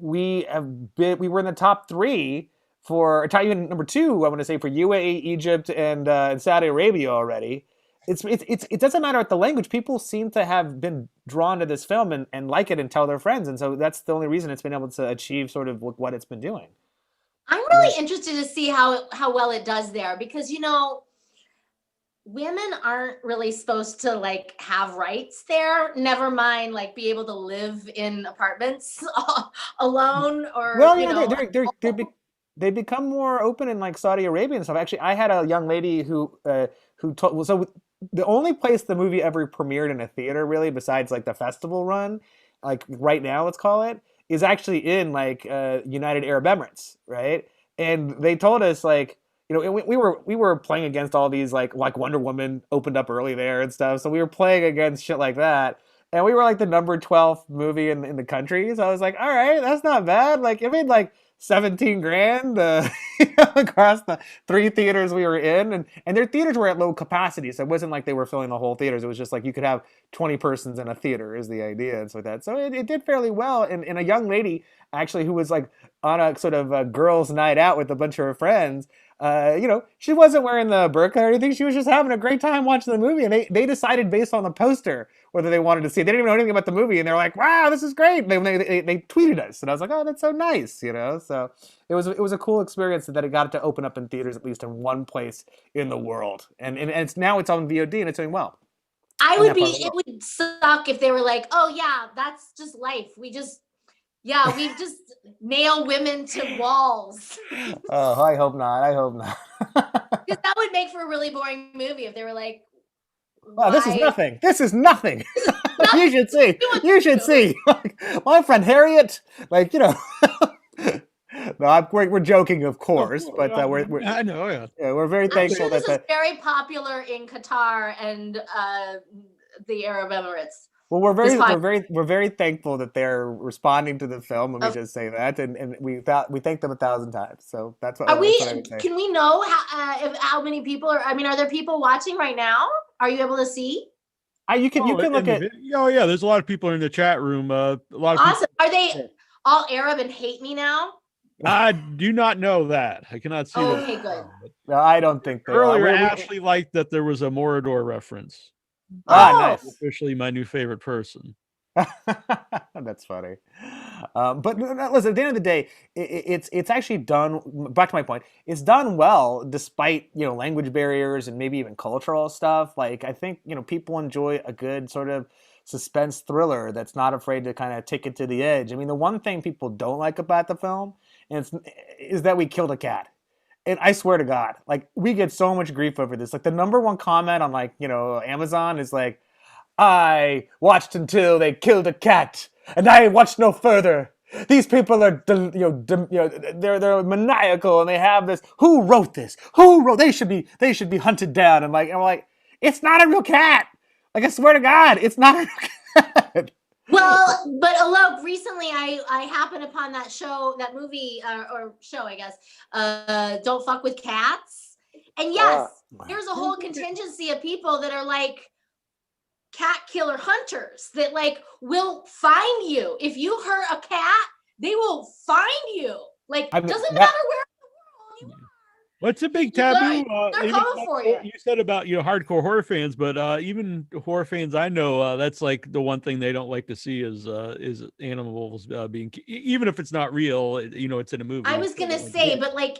we were in the top 3 for even number 2. I want to say for UAE, Egypt, and Saudi Arabia already. It doesn't matter what the language. People seem to have been drawn to this film and like it and tell their friends, and so that's the only reason it's been able to achieve sort of what it's been doing. I'm really interested to see how well it does there, because women aren't really supposed to like have rights there. Never mind like be able to live in apartments alone, or they become more open in like Saudi Arabia and stuff. Actually, I had a young lady who told so the only place the movie ever premiered in a theater, really, besides like the festival run, like right now, let's call it, is actually in like United Arab Emirates, right? And they told us like, we were playing against all these like Wonder Woman opened up early there and stuff, so we were playing against shit like that, and we were like the number 12th movie in the country. So I was like, all right, that's not bad. Like it made like 17 grand across the 3 theaters we were in, and their theaters were at low capacity, so it wasn't like they were filling the whole theaters. It was just like you could have 20 persons in a theater is the idea, and so that. So it did fairly well, and a young lady actually who was like on a sort of a girls' night out with a bunch of her friends. She wasn't wearing the burqa or anything. She was just having a great time watching the movie, and they decided based on the poster whether they wanted to see it. They didn't even know anything about the movie, and they're like, "Wow, this is great!" They tweeted us, and I was like, "Oh, that's so nice," So it was a cool experience that it got to open up in theaters at least in one place in the world, and it's now it's on VOD and it's doing well. It would suck if they wwere like, "Oh yeah, that's just life. We just nail women to walls." Oh, I hope not. Because that would make for a really boring movie if they were like, "Wow, this is nothing. This is nothing." You should see. You should see. My friend Harriet, No, we're joking, of course, but we're I know, yeah. Yeah, we're very thankful this is very popular in Qatar and the Arab Emirates. Well, we're very thankful that they're responding to the film. Let me just say that, and we thank them 1,000 times. So that's what. Are we? What I would say. Can we know how many people are? I mean, are there people watching right now? Are you able to see? You can look at. Oh yeah, there's a lot of people in the chat room. A lot of awesome. Are they all Arab and hate me now? I do not know that. I cannot see. Okay, good. No, I don't think they earlier. Are. Ashley liked that there was a Morador reference. Nice. Officially my new favorite person. That's funny. But listen, at the end of the day, it's actually done. Back to my point, it's done well despite language barriers and maybe even cultural stuff. Like I think people enjoy a good sort of suspense thriller that's not afraid to kind of take it to the edge. I mean, the one thing people don't like about the film is that we killed a cat. And I swear to God, like we get so much grief over this. Like the number 1 comment on Amazon is like, "I watched until they killed a cat, and I watched no further. These people are, they're maniacal, and they have this. Who wrote this? Who wrote? They should be hunted down." And I'm like, it's not a real cat. Like I swear to God, it's not a real cat. Well, but Alok, recently I happened upon that movie or show, I guess, Don't Fuck with Cats. And yes, there's a whole contingency of people that are like cat killer hunters that like will find you. If you hurt a cat, they will find you. Like, doesn't matter where in the world you are. What's a big taboo? They're coming for you. You said about hardcore horror fans, but even horror fans I know, that's like the one thing they don't like to see is animals being, even if it's not real. It's in a movie. I was gonna say, but like,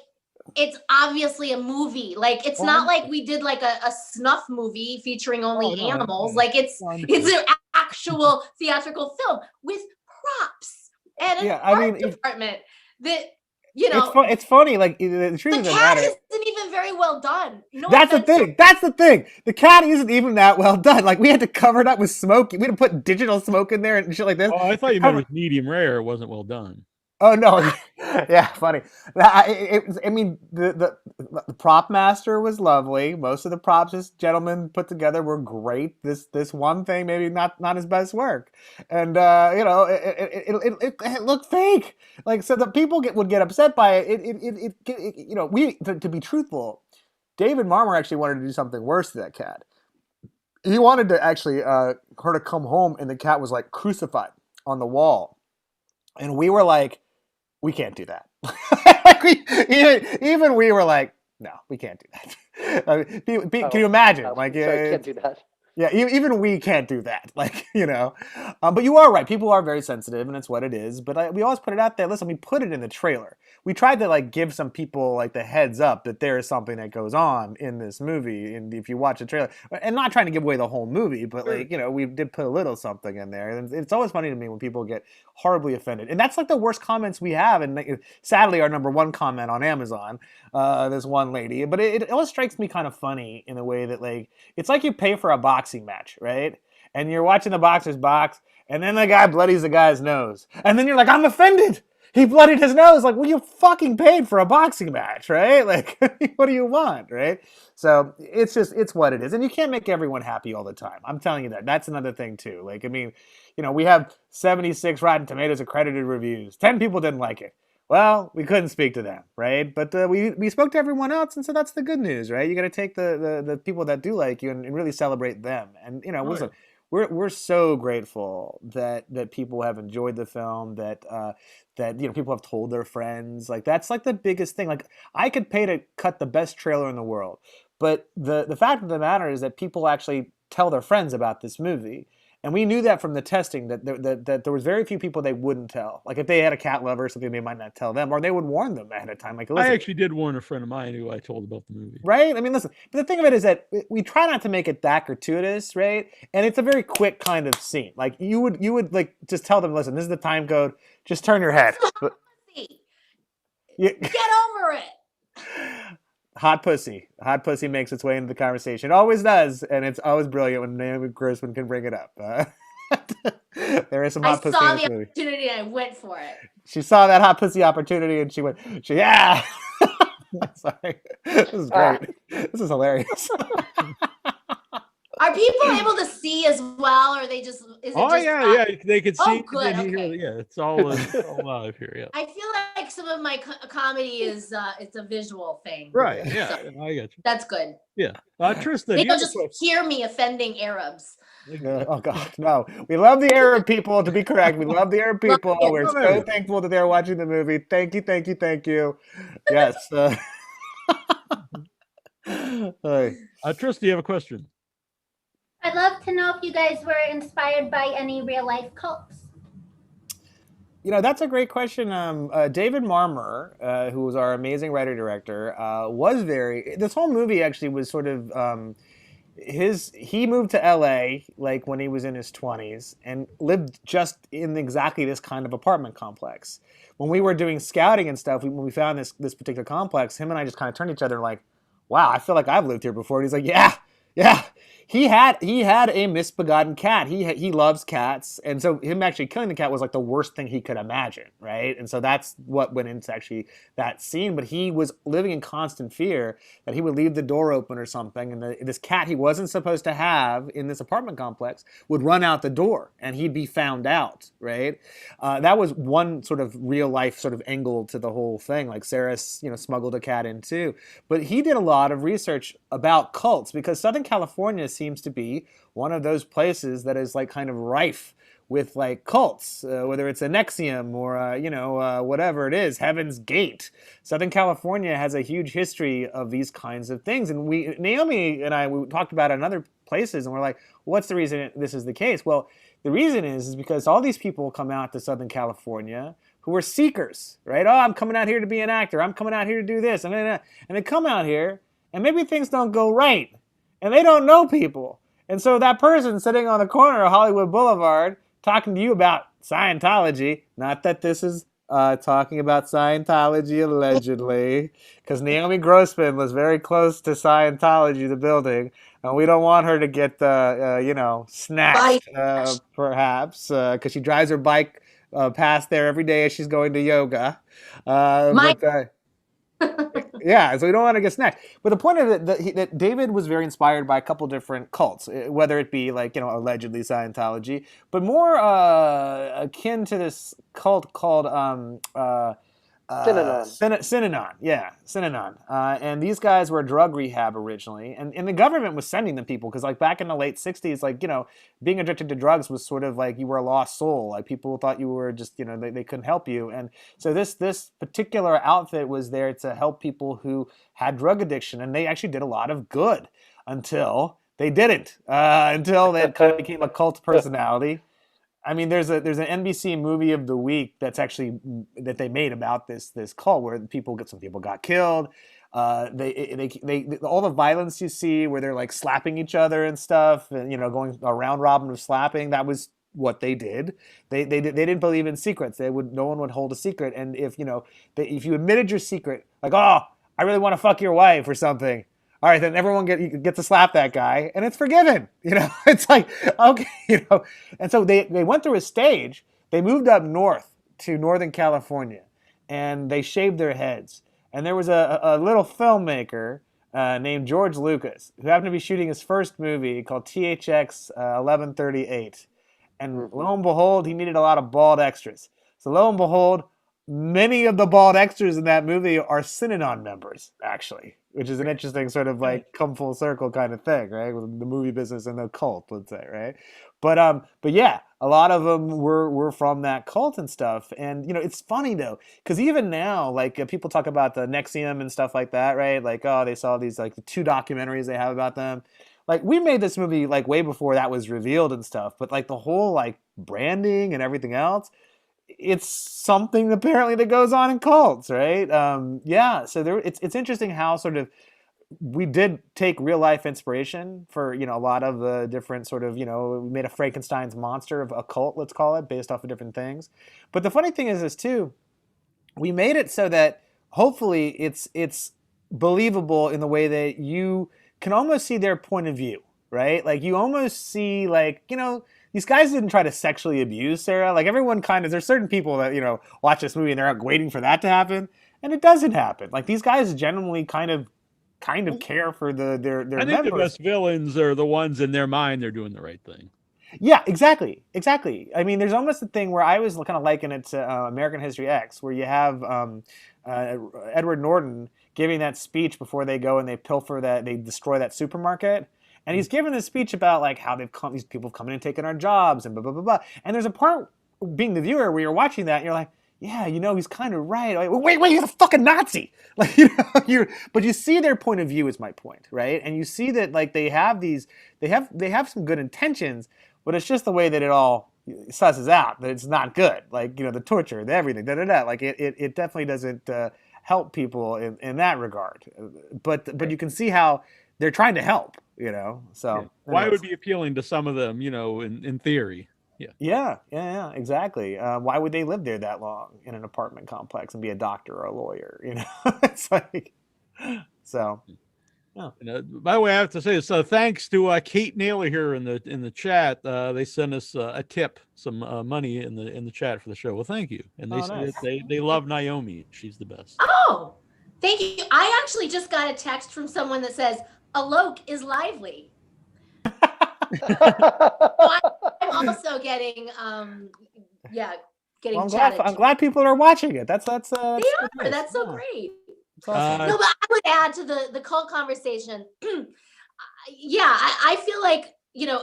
it's obviously a movie. Like, it's not like we did like a snuff movie featuring only animals. Like, it's an actual theatrical film with props and an art department that. It's funny. Like the truth the cat isn't even very well done. That's the thing. The cat isn't even that well done. Like we had to cover it up with smoke. We had to put digital smoke in there and shit like this. Oh, I thought you meant it was medium rare. It wasn't well done. Oh no! Yeah, funny. The prop master was lovely. Most of the props this gentleman put together were great. This one thing maybe not his best work, and it looked fake. Like so, the people would get upset by it. To be truthful, David Marmor actually wanted to do something worse to that cat. He wanted to actually her to come home and the cat was like crucified on the wall, and we were like, we can't do that. Like even we were like, no, we can't do that. Can you imagine? No, like, sorry, can't do that. Yeah, even we can't do that. Like, but you are right. People are very sensitive, and it's what it is. But we always put it out there. Listen, we put it in the trailer. We tried to like give some people like the heads up that there is something that goes on in this movie. And if you watch the trailer, and not trying to give away the whole movie, but like, we did put a little something in there. And it's always funny to me when people get horribly offended. And that's like the worst comments we have. And sadly, our number one comment on Amazon, this one lady. But it always strikes me kind of funny in a way that like, it's like you pay for a boxing match, right? And you're watching the boxer's box, and then the guy bloodies the guy's nose. And then you're like, I'm offended. He bloodied his nose. Like, well, you fucking paid for a boxing match, right? Like, what do you want, right? So it's what it is. And you can't make everyone happy all the time. I'm telling you that. That's another thing, too. Like, I mean, we have 76 Rotten Tomatoes accredited reviews. 10 people didn't like it. Well, we couldn't speak to them, right? But we spoke to everyone else, and so that's the good news, right? You got to take the people that do like you and really celebrate them. And listen, we're so grateful that people have enjoyed the film, that people have told their friends. Like that's like the biggest thing. Like I could pay to cut the best trailer in the world, but the fact of the matter is that people actually tell their friends about this movie. And we knew that from the testing that there was very few people they wouldn't tell. Like if they had a cat lover or something, they might not tell them, or they would warn them ahead of time. Like, listen, I actually did warn a friend of mine who I told about the movie. Right? I mean, listen. But the thing of it is that we try not to make it that gratuitous, right? And it's a very quick kind of scene. Like you would like just tell them, listen, this is the time code. Just turn your head. Get over it. Hot pussy. Hot pussy makes its way into the conversation. It always does, and it's always brilliant when Naomi Grossman can bring it up. There is some hot pussy in this movie. I saw the opportunity and I went for it. She saw that hot pussy opportunity and yeah. Sorry. This is great. This is hilarious. Are people able to see as well, or they just? Yeah, they could see. Oh, good. Okay. Yeah, it's all live here. Yeah. I feel like some of my comedy is it's a visual thing. Right. Yeah, so I get you. That's good. Yeah, Tristan. They don't just hear me offending Arabs. Oh God, no! We love the Arab people. To be correct, we love the Arab people. We're so thankful that they're watching the movie. Thank you. Yes. Tristan, you have a question? I'd love to know if you guys were inspired by any real life cults. That's a great question. David Marmor, who was our amazing writer-director, was this whole movie actually was sort of, he moved to LA like when he was in his 20s and lived just in exactly this kind of apartment complex. When we were doing scouting and stuff, when we found this particular complex, him and I just kind of turned to each other and like, wow, I feel like I've lived here before. And he's like, yeah. He had a misbegotten cat. He loves cats, and so him actually killing the cat was like the worst thing he could imagine, right? And so that's what went into actually that scene. But he was living in constant fear that he would leave the door open or something, and this cat he wasn't supposed to have in this apartment complex would run out the door, and he'd be found out, right? That was one sort of real life sort of angle to the whole thing. Like Sarah, smuggled a cat in too. But he did a lot of research about cults because Southern California seems to be one of those places that is like kind of rife with like cults, whether it's a NXIVM or whatever it is, Heaven's Gate. Southern California has a huge history of these kinds of things, and Naomi and I talked about it in other places, and we're like, what's the reason this is the case? Well, the reason is because all these people come out to Southern California who are seekers, right? Oh, I'm coming out here to be an actor. I'm coming out here to do this, and they come out here, and maybe things don't go right. And they don't know people. And so that person sitting on the corner of Hollywood Boulevard talking to you about Scientology, not that this is talking about Scientology allegedly, because Naomi Grossman was very close to Scientology, the building, and we don't want her to get, snatched, perhaps, because she drives her bike past there every day as she's going to yoga. Yeah, so we don't want to get snatched. But the point of it that David was very inspired by a couple different cults, whether it be like, allegedly Scientology, but more akin to this cult called Synanon, yeah, Synanon. And these guys were drug rehab originally, and the government was sending them people because, like, back in the late '60s, like, being addicted to drugs was sort of like you were a lost soul. Like, people thought you were just, they couldn't help you. And so this particular outfit was there to help people who had drug addiction, and they actually did a lot of good until they didn't, until they kind of became a cult personality. I mean, there's an NBC movie of the week that they made about this cult where some people got killed. They all the violence you see where they're like slapping each other and stuff, and going a round robin of slapping. That was what they did. They didn't believe in secrets. No one would hold a secret, and if you admitted your secret, like, oh, I really want to fuck your wife or something. All right, then everyone gets to slap that guy, and it's forgiven. It's like, okay, And so they went through a stage. They moved up north to Northern California, and they shaved their heads. And there was a little filmmaker named George Lucas who happened to be shooting his first movie called THX 1138. And lo and behold, he needed a lot of bald extras. So lo and behold, many of the bald extras in that movie are Synanon members, actually, which is an interesting sort of like come full circle kind of thing, right? With the movie business and the cult, let's say, right? But yeah, a lot of them were from that cult and stuff. And it's funny though, because even now, like, people talk about the NXIVM and stuff like that, right? Like, oh, they saw these like the 2 documentaries they have about them. Like, we made this movie like way before that was revealed and stuff, but like the whole like branding and everything else, it's something apparently that goes on in cults, right? Yeah, so it's interesting how sort of we did take real life inspiration for a lot of the different sort of we made a Frankenstein's monster of a cult, let's call it, based off of different things. But the funny thing is this too, we made it so that hopefully it's believable in the way that you can almost see their point of view, right? Like, you almost see, like, these guys didn't try to sexually abuse Sarah. Like, everyone there's certain people that, watch this movie and they're waiting for that to happen, and it doesn't happen. Like, these guys genuinely kind of care for their I think members. The best villains are the ones in their mind they're doing the right thing. Yeah, exactly. I mean, there's almost a thing where I was kind of liking it to American History X, where you have Edward Norton giving that speech before they go and they destroy that supermarket. And he's giving this speech about like how these people have come in and taken our jobs and blah, blah, blah, blah. And there's a part, being the viewer, where you're watching that and you're like, yeah, he's kind of right. Like, wait, you're the fucking Nazi. Like, but you see their point of view is my point, right? And you see that like they have some good intentions, but it's just the way that it all susses out that it's not good. Like, the torture, the everything, Like, it definitely doesn't help people in that regard. But you can see how they're trying to help, So yeah. Why would it be appealing to some of them, in theory? Yeah, exactly. Why would they live there that long in an apartment complex and be a doctor or a lawyer? It's like, so. Yeah. By the way, I have to say, so thanks to Kate Naylor here in the chat. They sent us a tip, some money in the chat for the show. Well, thank you. And they said they love Naomi. She's the best. Oh, thank you. I actually just got a text from someone that says Alok is lively. So I'm also getting getting chatted. I'm glad people are watching it. That's That's so great. Awesome. No, but I would add to the cult conversation. Yeah, I feel like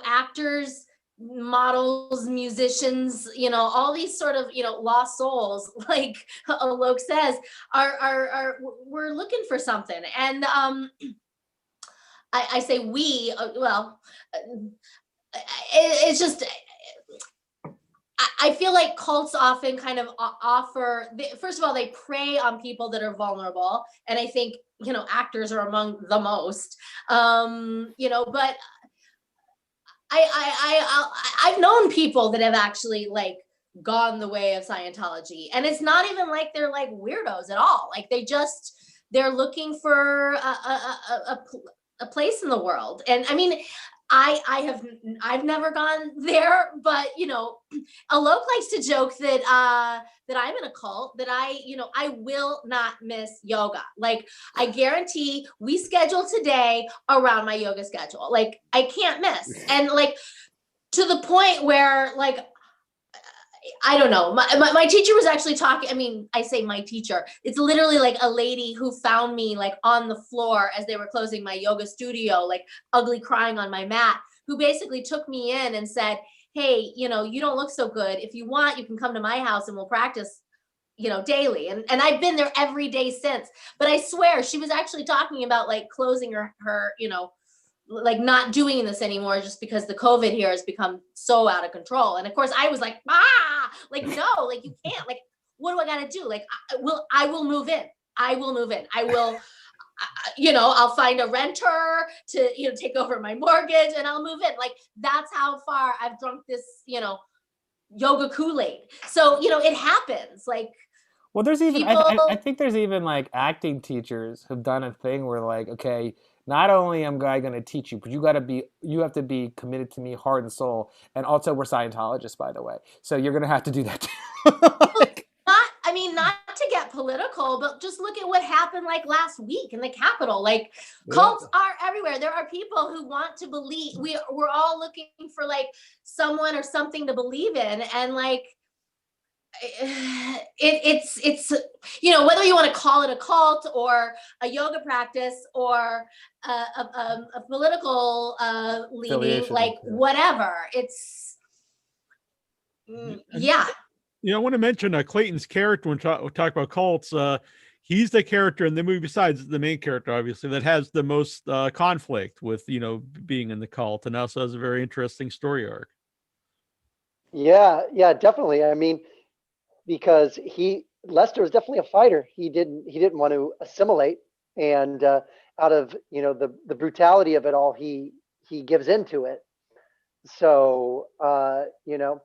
actors, models, musicians, all these sort of lost souls, like Alok says, are we're looking for something, and I say we, it's just, I feel like cults often kind of offer, first of all, they prey on people that are vulnerable. And I think, actors are among the most, but I've known people that have actually like gone the way of Scientology. And it's not even like they're like weirdos at all. Like they're looking for a place in the world. And I mean, I've never gone there, but Alok likes to joke that that I'm in a cult, that I will not miss yoga. Like, I guarantee we schedule today around my yoga schedule. Like, I can't miss. And like, to the point where like I don't know. My teacher was actually talking. I mean, I say my teacher. It's literally like a lady who found me like on the floor as they were closing my yoga studio, like ugly crying on my mat, who basically took me in and said, hey, you know, you don't look so good. If you want, you can come to my house and we'll practice, you know, daily. And I've been there every day since. But I swear she was actually talking about like closing her, you know, like not doing this anymore just because the COVID here has become so out of control. And of course I was like, like, no, like you can't, like, what do I got to do? Like, I will move in. I will move in. I will, you know, I'll find a renter to, you know, take over my mortgage and I'll move in. Like, that's how far I've drunk this, you know, yoga Kool-Aid. So, you know, it happens. Like, well, there's even, people, I think there's even like acting teachers who've done a thing where like, okay, not only am I going to teach you, but you have to be committed to me heart and soul. And also we're Scientologists, by the way. So you're going to have to do that too. Like, not to get political, but just look at what happened like last week in the Capitol. Like, cults are everywhere. There are people who want to believe. We're all looking for like someone or something to believe in, and like it's you know, whether you want to call it a cult or a yoga practice or a political leaning, like whatever. It's yeah. You know, I want to mention Clayton's character when we talk about cults. He's the character in the movie, besides the main character, obviously, that has the most conflict with, you know, being in the cult, and also has a very interesting story arc. Yeah, definitely. I mean, because Lester was definitely a fighter. He didn't want to assimilate, and out of, you know, the brutality of it all, he gives into it. So you know,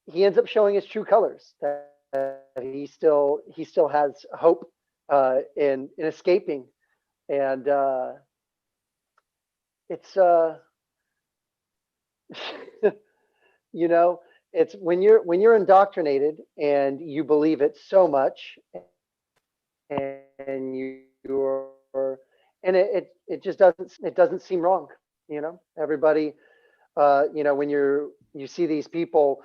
he ends up showing his true colors, that he still has hope in escaping, and it's you know, it's when you're indoctrinated and you believe it so much, and it just doesn't seem wrong. You know, everybody, you know, when you see these people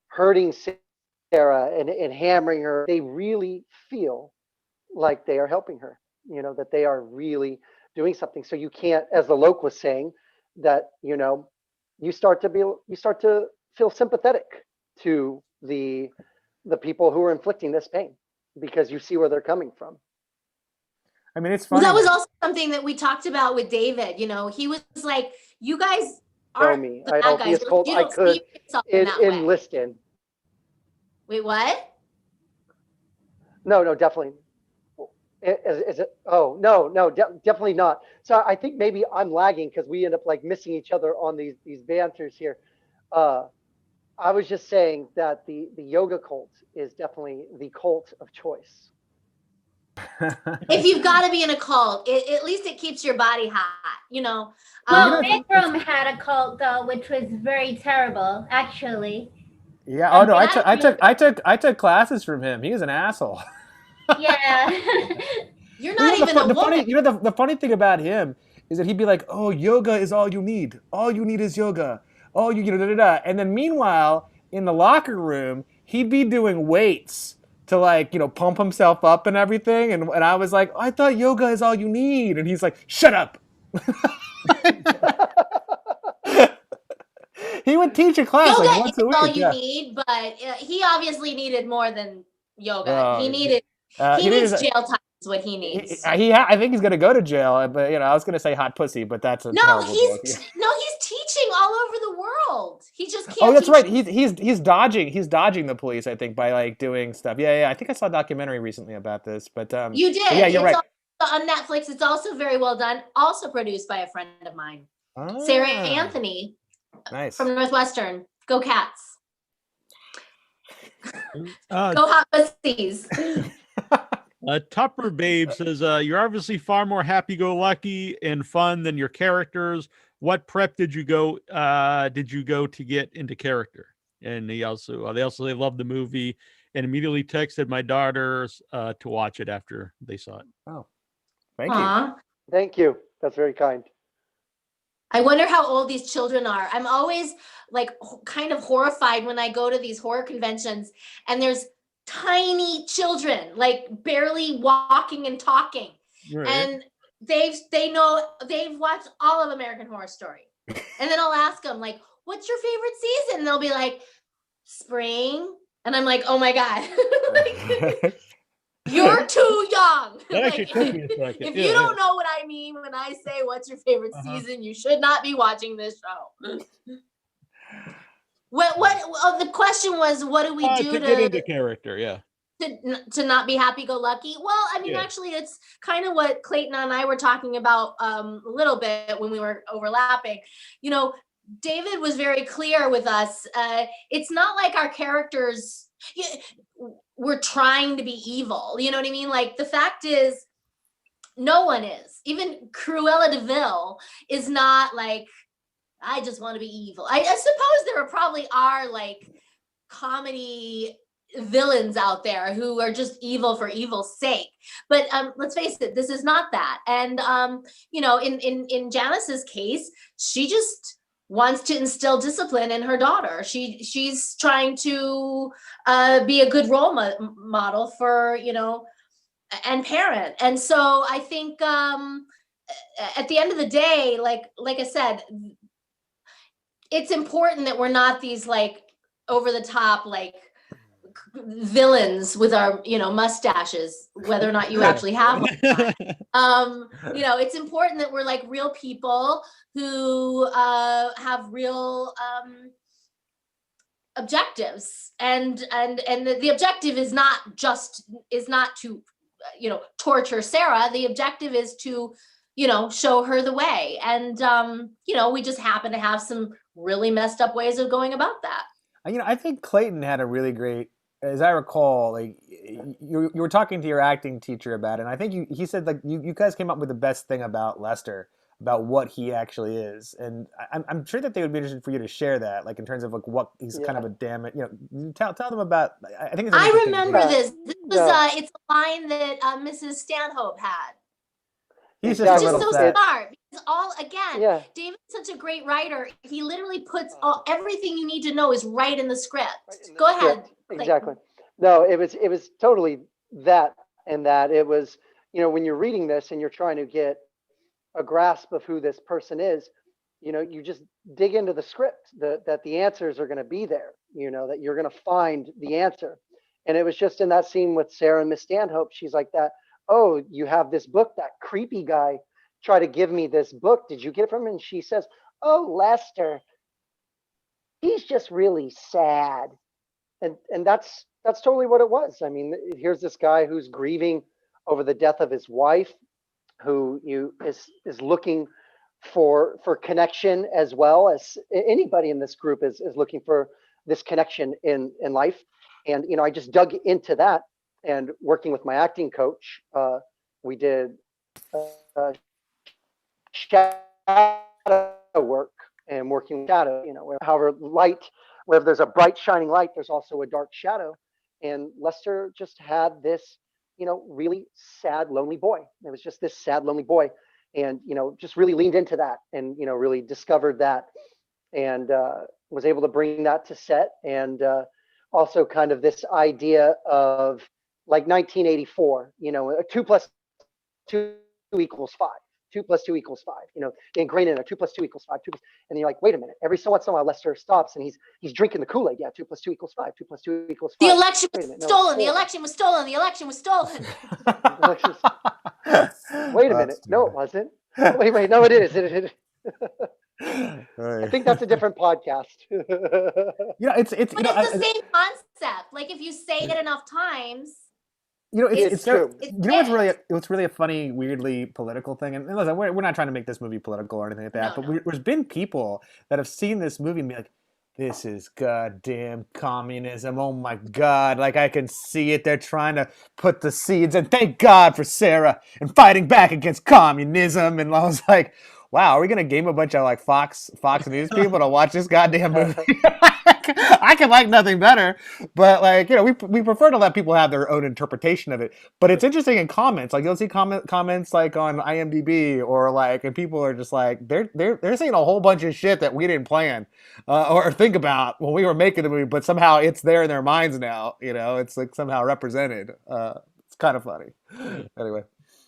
hurting Sarah and hammering her, they really feel like they are helping her, you know, that they are really doing something. So you can't, as the Loke was saying, that, you know, you start to feel sympathetic to the people who are inflicting this pain, because you see where they're coming from. I mean, it's funny. Well, that was also something that we talked about with David. You know, he was like, you guys aren't the bad guys. You don't see yourself in that way. Enlist in. Wait, what? No, definitely. Is it? Oh, no, definitely not. So I think maybe I'm lagging because we end up like missing each other on these banters here. I was just saying that the yoga cult is definitely the cult of choice. If you've got to be in a cult, at least it keeps your body hot, you know. Well, Bikram had a cult though, which was very terrible, actually. Yeah. Oh no, I took classes from him. He was an asshole. Yeah. You're not even a woman. You know, the funny thing about him is that he'd be like, "Oh, yoga is all you need. All you need is yoga. Oh, you know, da da da." And then meanwhile, in the locker room, he'd be doing weights to, like, you know, pump himself up and everything. And I was like, I thought yoga is all you need. And he's like, shut up. He would teach a class yoga like once a week. All you need, but he obviously needed more than yoga. He needs jail time. Is what he needs. I think he's gonna go to jail. But you know, I was gonna say hot pussy, but that's he's teaching all over the world. He just can't. Oh, that's right. He's dodging the police, I think, by like doing stuff. Yeah. I think I saw a documentary recently about this. But you did. Yeah, you're right. On Netflix, it's also very well done. Also produced by a friend of mine, Sarah Anthony. Nice. From Northwestern. Go Cats. Go hot pussies. Tupper Babe says, you're obviously far more happy-go-lucky and fun than your characters. What prep did you go to get into character? And they loved the movie and immediately texted my daughters to watch it after they saw it. Oh, thank you. Thank you. That's very kind. I wonder how old these children are. I'm always like kind of horrified when I go to these horror conventions and there's tiny children, like barely walking and talking. Right. And they've watched all of American Horror Story. And then I'll ask them, like, what's your favorite season? And they'll be like, spring. And I'm like, oh my God. Like, you're too young. That actually Like, took me a second. if Yeah, you don't know what I mean when I say what's your favorite season, you should not be watching this show. The question was, what do we do to get into character? Yeah. to not be happy-go-lucky? Well, I mean, Yeah. actually, it's kind of what Clayton and I were talking about a little bit when we were overlapping. You know, David was very clear with us. It's not like our characters were trying to be evil. You know what I mean? Like, the fact is, no one is. Even Cruella de Vil is not like, I just want to be evil. I suppose there probably are like comedy villains out there who are just evil for evil's sake. But let's face it, this is not that. And you know, in Janice's case, she just wants to instill discipline in her daughter. She's trying to be a good role model for, you know, and parent. And so I think at the end of the day, like I said, it's important that we're not these like over the top like villains with our, you know, mustaches, whether or not you actually have one. You know, it's important that we're like real people who have real objectives, and the objective is not to, you know, torture Sarah. The objective is to, you know, show her the way. And you know, we just happen to have some really messed up ways of going about that. You know, I think Clayton had a really great, as I recall, like you were talking to your acting teacher about it, and I think he said like you guys came up with the best thing about Lester, about what he actually is, and I'm sure that they would be interested for you to share that, like in terms of like what he's kind of a damn it, you know, tell them about. I think it's I remember this. This was it's a line that Mrs. Stanhope had. He's Which just is a little so sad. smart. Because David's such a great writer. He literally puts everything you need to know is right in the script. Go ahead. Exactly. No, it was totally that, and that it was, you know, when you're reading this and you're trying to get a grasp of who this person is, you know, you just dig into the script, that the answers are going to be there, you know, that you're going to find the answer. And it was just in that scene with Sarah and Miss Stanhope, she's like that, oh, you have this book, that creepy guy tried to give me this book. Did you get it from him? And she says, oh, Lester, he's just really sad. And that's totally what it was. I mean, here's this guy who's grieving over the death of his wife, who is looking for connection, as well as anybody in this group is looking for this connection in life. And, you know, I just dug into that, and working with my acting coach, we did shadow work and working with shadow, you know, however light, where there's a bright shining light, there's also a dark shadow. And Lester just had this, you know, really sad, lonely boy. It was just this sad, lonely boy. And, you know, just really leaned into that, and, you know, really discovered that, and was able to bring that to set. And also kind of this idea of like 1984, you know, 2 + 2 = 5. 2 + 2 = 5. You know, ingrained in a 2 + 2 = 5. And you're like, wait a minute. Every so once in a while, Lester stops and he's drinking the Kool-Aid. Yeah, 2 + 2 = 5. 2 + 2 = 5. The election was stolen. The election was stolen. The election was stolen. Wait a minute. No, it wasn't. Wait. No, it is. I think that's a different podcast. Yeah, it's But it's the same concept. Like if you say it enough times. You know, it's true. You know what's really a funny, weirdly political thing, and listen, we're not trying to make this movie political or anything like that, but there's been people that have seen this movie and be like, this is goddamn communism. Oh my God. Like I can see it. They're trying to put the seeds, and thank God for Sarah and fighting back against communism. And I was like, wow, are we going to game a bunch of like Fox News people to watch this goddamn movie? I can like nothing better, but like, you know, we prefer to let people have their own interpretation of it. But it's interesting in comments, like you'll see comments like on IMDb or like, and people are just like they're saying a whole bunch of shit that we didn't plan or think about when we were making the movie, but somehow it's there in their minds now. You know, it's like somehow represented. It's kind of funny. Anyway.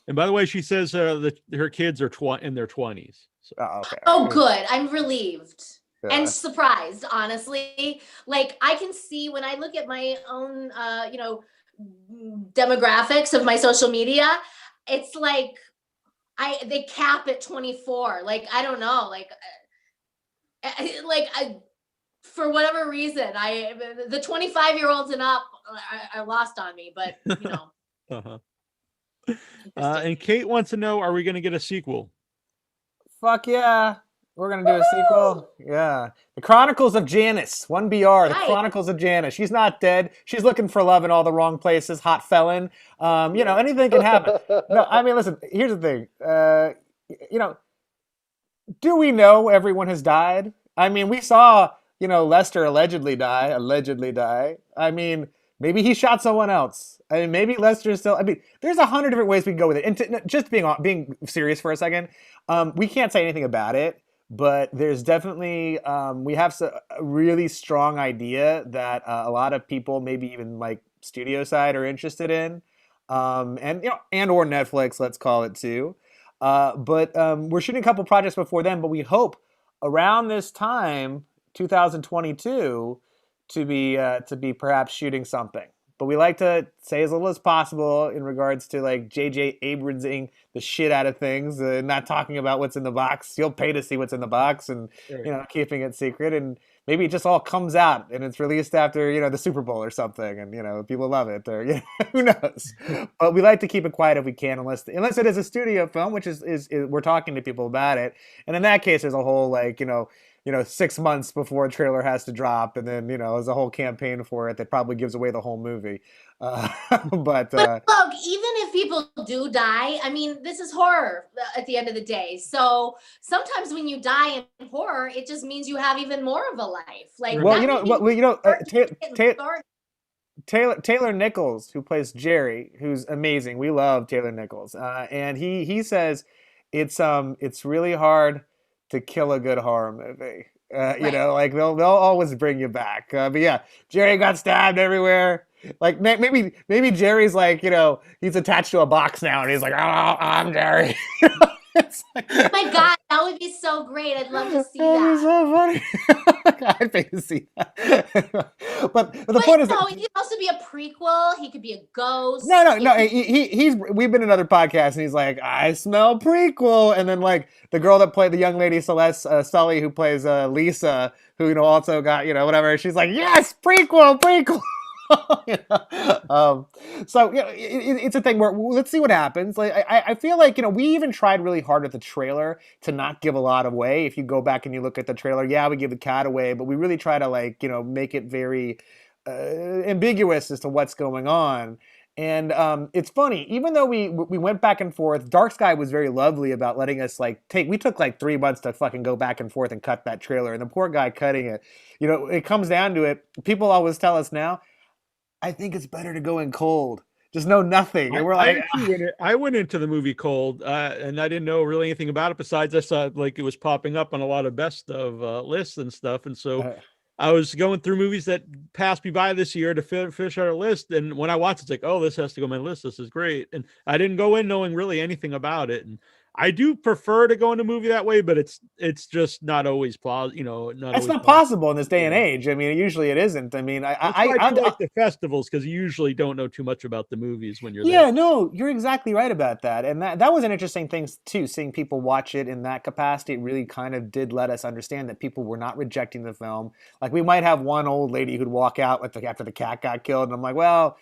And by the way, she says that her kids are in their 20s. So. Okay. Oh, good. I'm relieved Yeah. and surprised, honestly. Like, I can see when I look at my own, demographics of my social media, it's like they cap at 24. Like, I don't know. For whatever reason, the 25-year-olds and up are lost on me, but you know. Uh-huh. And Kate wants to know, are we going to get a sequel? Fuck yeah. We're going to do a sequel. Yeah. The Chronicles of Janice. 1BR. The Chronicles of Janice. She's not dead. She's looking for love in all the wrong places. Hot felon. You know, anything can happen. No, I mean, listen, here's the thing. You know, do we know everyone has died? I mean, we saw, you know, Lester allegedly die. I mean, maybe he shot someone else. I mean, maybe Lester's still. I mean, there's 100 different ways we can go with it. And just being serious for a second, we can't say anything about it, but there's definitely we have a really strong idea that a lot of people, maybe even like studio side, are interested in, and you know, and or Netflix, let's call it too. But we're shooting a couple projects before then, but we hope around this time, 2022, to be perhaps shooting something. But we like to say as little as possible in regards to like J.J. Abramsing the shit out of things, not talking about what's in the box. You'll pay to see what's in the box, and you know, keeping it secret. And maybe it just all comes out and it's released after, you know, the Super Bowl or something, and you know, people love it, or you know, who knows. But we like to keep it quiet if we can, unless it is a studio film, which is we're talking to people about it. And in that case, there's a whole like, you know, 6 months before a trailer has to drop, and then, you know, there's a whole campaign for it that probably gives away the whole movie. But look, even if people do die, I mean, this is horror at the end of the day. So sometimes when you die in horror, it just means you have even more of a life. Like, Taylor Nichols, who plays Jerry, who's amazing. We love Taylor Nichols, and he says it's really hard to kill a good horror movie. You know, like they'll always bring you back. But yeah, Jerry got stabbed everywhere. Like maybe Jerry's like, you know, he's attached to a box now, and he's like, oh, I'm Jerry. Like, oh my God, that would be so great. I'd love to see that. That'd be so funny. I'd pay to see that. But the point is, he could also be a prequel. He could be a ghost. No. We've been in other podcasts, and he's like, I smell prequel, and then like the girl that played the young lady Celeste Sully, who plays Lisa, who, you know, also got, you know, whatever. She's like, yes, prequel. You know? So, you know, it's a thing where let's see what happens. Like, I feel like, you know, we even tried really hard at the trailer to not give a lot away. If you go back and you look at the trailer, yeah, we give the cat away, but we really try to, like, you know, make it very ambiguous as to what's going on. And it's funny, even though we went back and forth, Dark Sky was very lovely about letting us we took like 3 months to fucking go back and forth and cut that trailer. And the poor guy cutting it, you know, it comes down to it. People always tell us now, I think it's better to go in cold. Just know nothing. And we're like, I went into the movie cold, and I didn't know really anything about it. Besides, I saw like it was popping up on a lot of best of lists and stuff. And so I was going through movies that passed me by this year to finish our list. And when I watched, it's like, oh, this has to go on my list. This is great. And I didn't go in knowing really anything about it. And I do prefer to go in a movie that way, but it's just not always plausible. You know, it's not possible in this day and age. I mean, usually it isn't. I mean, I like the festivals because you usually don't know too much about the movies when you're there. Yeah, no, you're exactly right about that. And that was an interesting thing too. Seeing people watch it in that capacity, it really kind of did let us understand that people were not rejecting the film. Like, we might have one old lady who'd walk out after the cat got killed, and I'm like, well,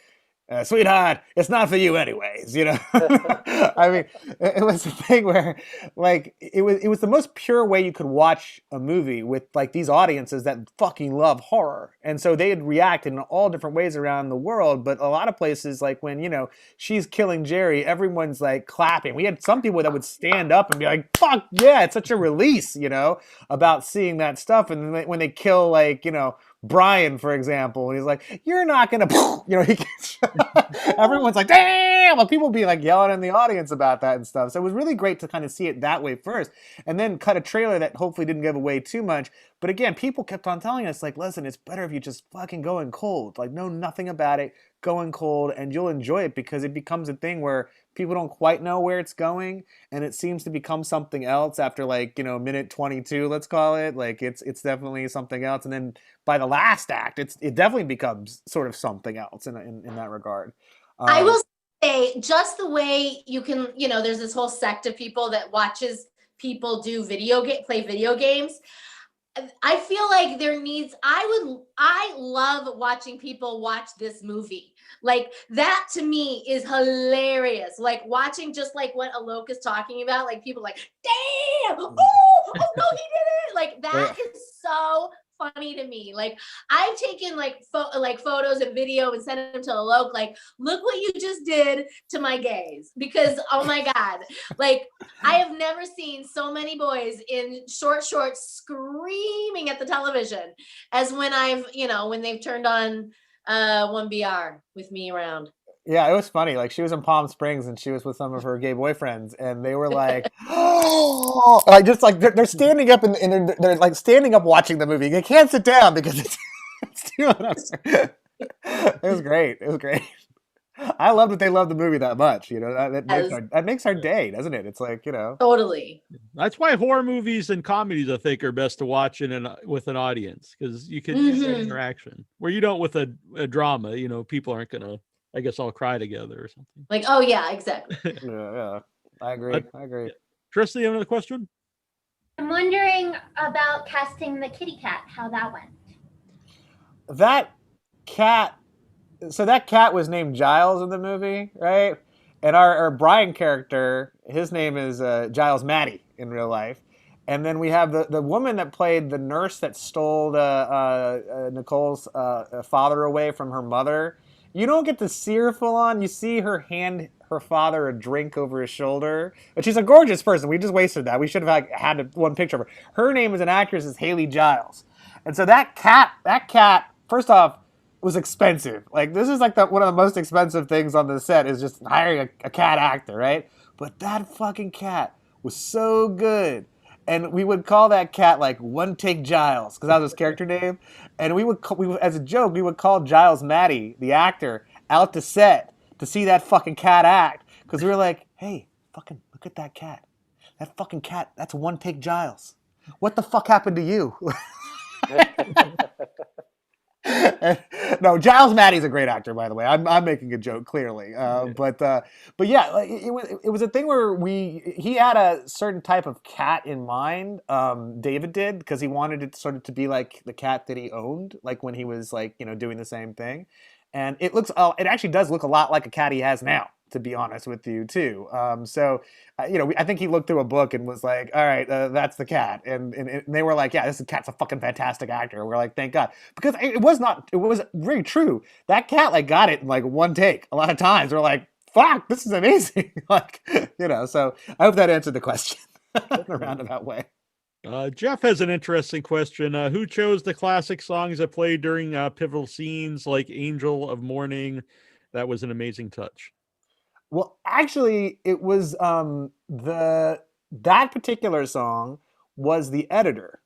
sweetheart, it's not for you anyways, you know. I mean, it was a thing where, like, it was the most pure way you could watch a movie with like these audiences that fucking love horror, and so they'd react in all different ways around the world. But a lot of places, like when, you know, she's killing Jerry, everyone's like clapping. We had some people that would stand up and be like, "Fuck yeah!" It's such a release, you know, about seeing that stuff. And when they kill, like, you know, Brian, for example, and he's like, "You're not gonna," he gets, everyone's like, "Damn!" Like, people be like yelling in the audience about that and stuff. So it was really great to kind of see it that way first, and then cut a trailer that hopefully didn't give away too much. But again, people kept on telling us like, "Listen, it's better if you just fucking go in cold, like know nothing about it, go in cold, and you'll enjoy it because it becomes a thing where people don't quite know where it's going, and it seems to become something else after like minute 22, let's call it. Like it's definitely something else, and then by the last act, it definitely becomes sort of something else in that regard. I will say, just the way you can, there's this whole sect of people that watches people do play video games. I feel like I love watching people watch this movie. Like that to me is hilarious. Like watching just like what Alok is talking about, like people like, damn, oh no, he did it. Like that is so funny to me. Like I've taken like photos and video and sent them to Alok, like, look what you just did to my gays, because oh my God, like I have never seen so many boys in short shorts screaming at the television as when when they've turned on 1BR with me around. Yeah, it was funny. Like she was in Palm Springs and she was with some of her gay boyfriends, and they were like, "Oh!" Like just like they're standing up and they're like standing up watching the movie. They can't sit down because it's too much. It was great. It was great. I love that they love the movie that much. That makes our day, doesn't it? It's like Totally. That's why horror movies and comedies, I think, are best to watch with an audience, because you can get that interaction where you don't with a drama. People aren't gonna, I guess, all cry together or something. Like, oh yeah, exactly. Yeah, I agree. I agree. Tristan, you have another question? I'm wondering about casting the kitty cat, how that went. That cat was named Giles in the movie, right? And our Brian character, his name is Giles Maddie in real life. And then we have the woman that played the nurse that stole Nicole's father away from her mother. You don't get to see her full on. You see her hand her father a drink over his shoulder. But she's a gorgeous person. We just wasted that. We should have had one picture of her. Her name as an actress is Haley Giles. And so that cat, first off, was expensive. Like this is like one of the most expensive things on the set is just hiring a cat actor, right? But that fucking cat was so good. And we would call that cat like One Take Giles, because that was his character name. And we would as a joke, we would call Giles Maddie, the actor, out to set to see that fucking cat act, because we were like, hey, fucking look at that cat. That fucking cat, that's One Take Giles. What the fuck happened to you? No, Giles Maddie's a great actor, by the way. I'm making a joke, clearly, but yeah, like, it was a thing where he had a certain type of cat in mind. David did, because he wanted it sort of to be like the cat that he owned, like when he was like doing the same thing, and it actually does look a lot like a cat he has now, to be honest with you, too. I think he looked through a book and was like, all right, that's the cat. And they were like, yeah, this cat's a fucking fantastic actor. We're like, thank God. Because it was very true. That cat like got it in like one take a lot of times. We're like, fuck, this is amazing. So I hope that answered the question in a roundabout way. Jeff has an interesting question. Who chose the classic songs that played during pivotal scenes like Angel of Morning? That was an amazing touch. Well, actually, it was that particular song was the editor.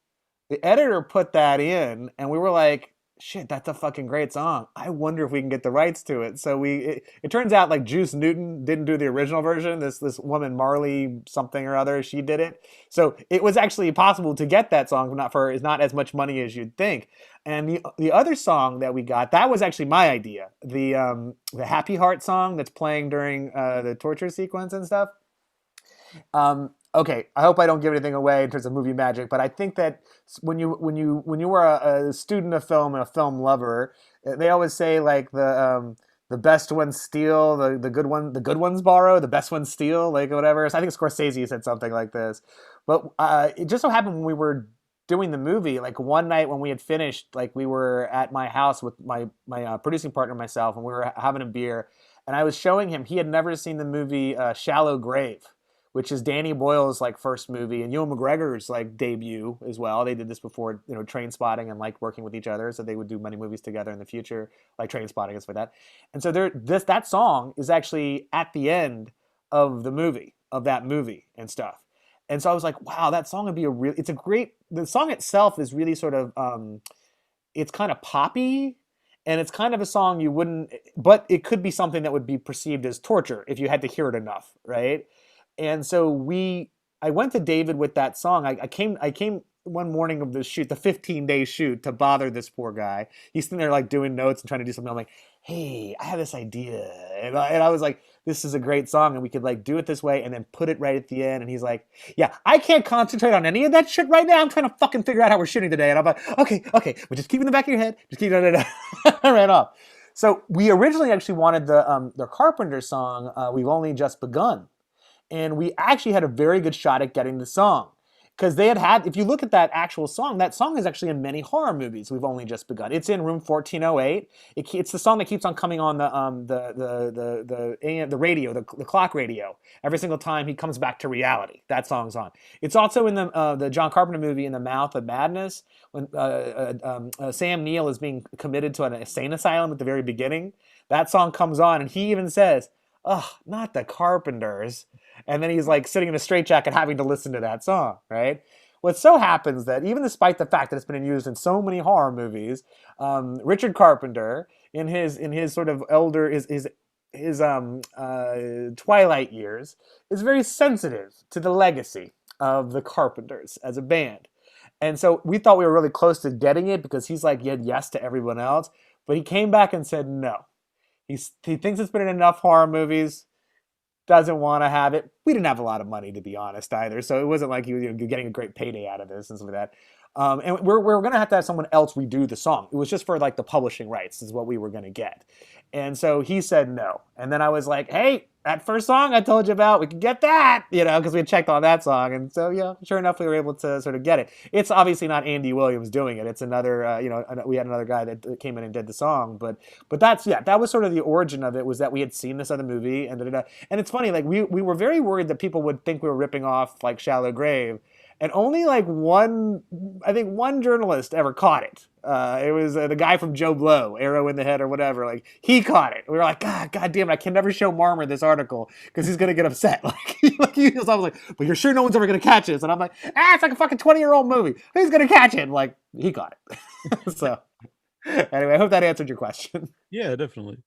The editor put that in, and we were like, shit, that's a fucking great song. I wonder if we can get the rights to it. So it turns out like Juice Newton didn't do the original version. This woman, Marley something or other, she did it. So it was actually possible to get that song not as much money as you'd think. And the other song that we got, that was actually my idea. The Happy Heart song that's playing during the torture sequence and stuff. Okay, I hope I don't give anything away in terms of movie magic, but I think that when you were a student of film and a film lover, they always say like the best ones steal, the good ones borrow, the best ones steal, like whatever. So I think Scorsese said something like this. But it just so happened when we were doing the movie, like one night when we had finished, like we were at my house with my producing partner and myself, and we were having a beer, and I was showing him, he had never seen the movie Shallow Grave, which is Danny Boyle's like first movie and Ewan McGregor's like debut as well. They did this before, Train Spotting and like working with each other, so they would do many movies together in the future, like Train Spotting and stuff like that. And so that song is actually at the end of that movie and stuff. And so I was like, wow, that song would be the song itself is really sort of it's kind of poppy, and it's kind of a song you wouldn't, but it could be something that would be perceived as torture if you had to hear it enough, right? And so I went to David with that song. I came one morning of the shoot, the 15-day shoot, to bother this poor guy. He's sitting there like doing notes and trying to do something. I'm like, hey, I have this idea. And I was like, this is a great song, and we could like do it this way and then put it right at the end. And he's like, yeah, I can't concentrate on any of that shit right now. I'm trying to fucking figure out how we're shooting today. And I'm like, okay, but just keep it in the back of your head. Just keep it. I ran off. So we originally actually wanted the Carpenter song, We've Only Just Begun. And we actually had a very good shot at getting the song. Because they had, if you look at that actual song, that song is actually in many horror movies. We've Only Just Begun. It's in Room 1408. It's the song that keeps on coming on the radio, the clock radio. Every single time he comes back to reality, that song's on. It's also in the John Carpenter movie In the Mouth of Madness, when Sam Neill is being committed to an insane asylum at the very beginning. That song comes on, and he even says, "Oh, not the Carpenters." And then he's like sitting in a straitjacket having to listen to that song, right? What so happens that even despite the fact that it's been used in so many horror movies, Richard Carpenter, in his sort of his twilight years, is very sensitive to the legacy of the Carpenters as a band. And so we thought we were really close to getting it because he's like, he had yes to everyone else, but he came back and said no. He thinks it's been in enough horror movies. Doesn't want to have it. We didn't have a lot of money, to be honest, either. So it wasn't like he was getting a great payday out of this and stuff like that. And we're going to have someone else redo the song. It was just for like the publishing rights is what we were going to get. And so he said no. And then I was like, hey, that first song I told you about, we could get that, because we had checked on that song. And so, yeah, sure enough, we were able to sort of get it. It's obviously not Andy Williams doing it. It's another, we had another guy that came in and did the song. But that was sort of the origin of it, was that we had seen this other movie. And it's funny, like we were very worried that people would think we were ripping off like Shallow Grave. And only like one journalist ever caught it. It was the guy from Joe Blow, Arrow in the Head or whatever. Like, he caught it. We were like, God damn it, I can never show Marmer this article because he's going to get upset. I was like, but you're sure no one's ever going to catch this? And I'm like, it's like a fucking 20-year-old movie. Who's going to catch it? And like, he caught it. So anyway, I hope that answered your question. Yeah, definitely.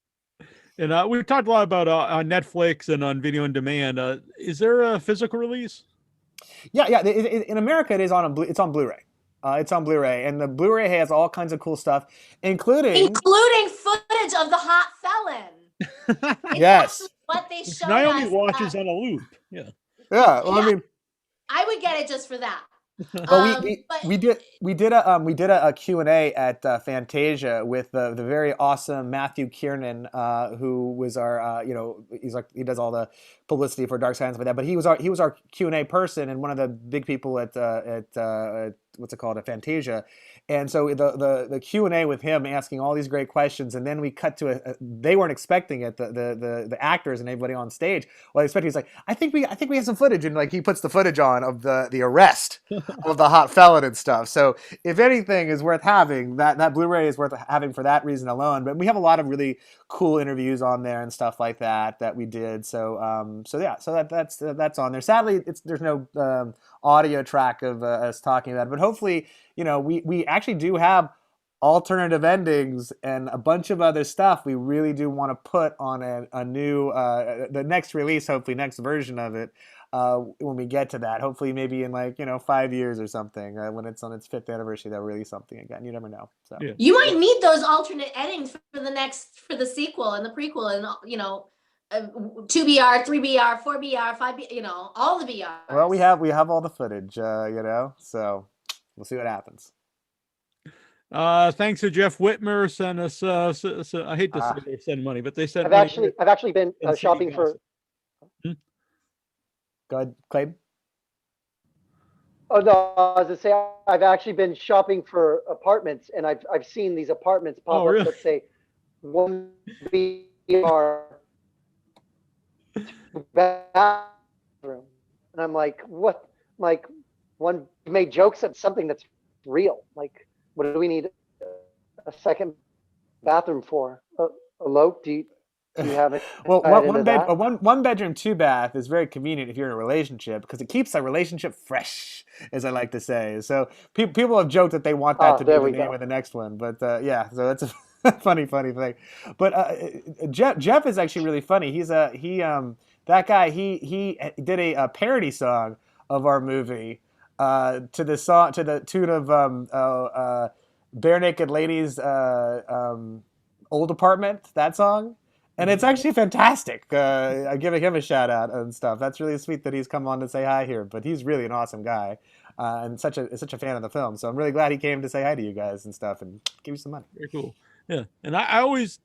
And we've talked a lot about on Netflix and on video on demand. Is there a physical release? Yeah. In America, it's on Blu-ray. It's on Blu-ray, and the Blu-ray has all kinds of cool stuff, including footage of the hot felon. Yes, what they showed Naomi us. watches on a loop. Yeah. Well, I mean, I would get it just for that. But we did a Q&A at Fantasia with the very awesome Matthew Kiernan, who was our he does all the publicity for Dark Science and that, but he was our Q&A person and one of the big people at what's it called, at Fantasia. And so the Q&A with him asking all these great questions, and then we cut to they weren't expecting it, the actors and everybody on stage. Well, expecting, he's like, I think we have some footage, and like he puts the footage on of the arrest of the hot felon and stuff. So if anything is worth having, that Blu-ray is worth having for that reason alone. But we have a lot of really cool interviews on there and stuff like that we did. So that's on there. Sadly, there's no audio track of us talking about it, but hopefully, we actually do have alternative endings and a bunch of other stuff we really do want to put on a new the next release, hopefully next version of it, when we get to that. Hopefully maybe in 5 years or something, when it's on its 5th anniversary, they'll release something again. You never know. So yeah. You might need those alternate endings for the sequel and the prequel and 2BR, 3BR, 4BR, 5BR, all the BRs. Well, we have all the footage, so we'll see what happens. Thanks to Jeff Whitmer sent us. So I hate to say they send money, but they sent. I've actually been shopping for. Go ahead, Clayton. Oh no, I was gonna say I've actually been shopping for apartments, and I've seen these apartments pop up that say 1BR bathroom. And I'm like, what? Like, one made jokes at something that's real. Like, what do we need a second bathroom for? Alok, do you have it Well, into that? one bedroom, two bath is very convenient if you're in a relationship because it keeps a relationship fresh, as I like to say. So people have joked that they want that to be There the we name go. of the next one, but yeah, so that's a funny thing. But Jeff is actually really funny. That guy he did a parody song of our movie to the tune of Bare Naked Ladies Old Apartment, that song. And it's actually fantastic. I'm giving him a shout out and stuff. That's really sweet that he's come on to say hi here. But he's really an awesome guy, and such a fan of the film. So I'm really glad he came to say hi to you guys and stuff and give you some money. Very cool. Yeah, and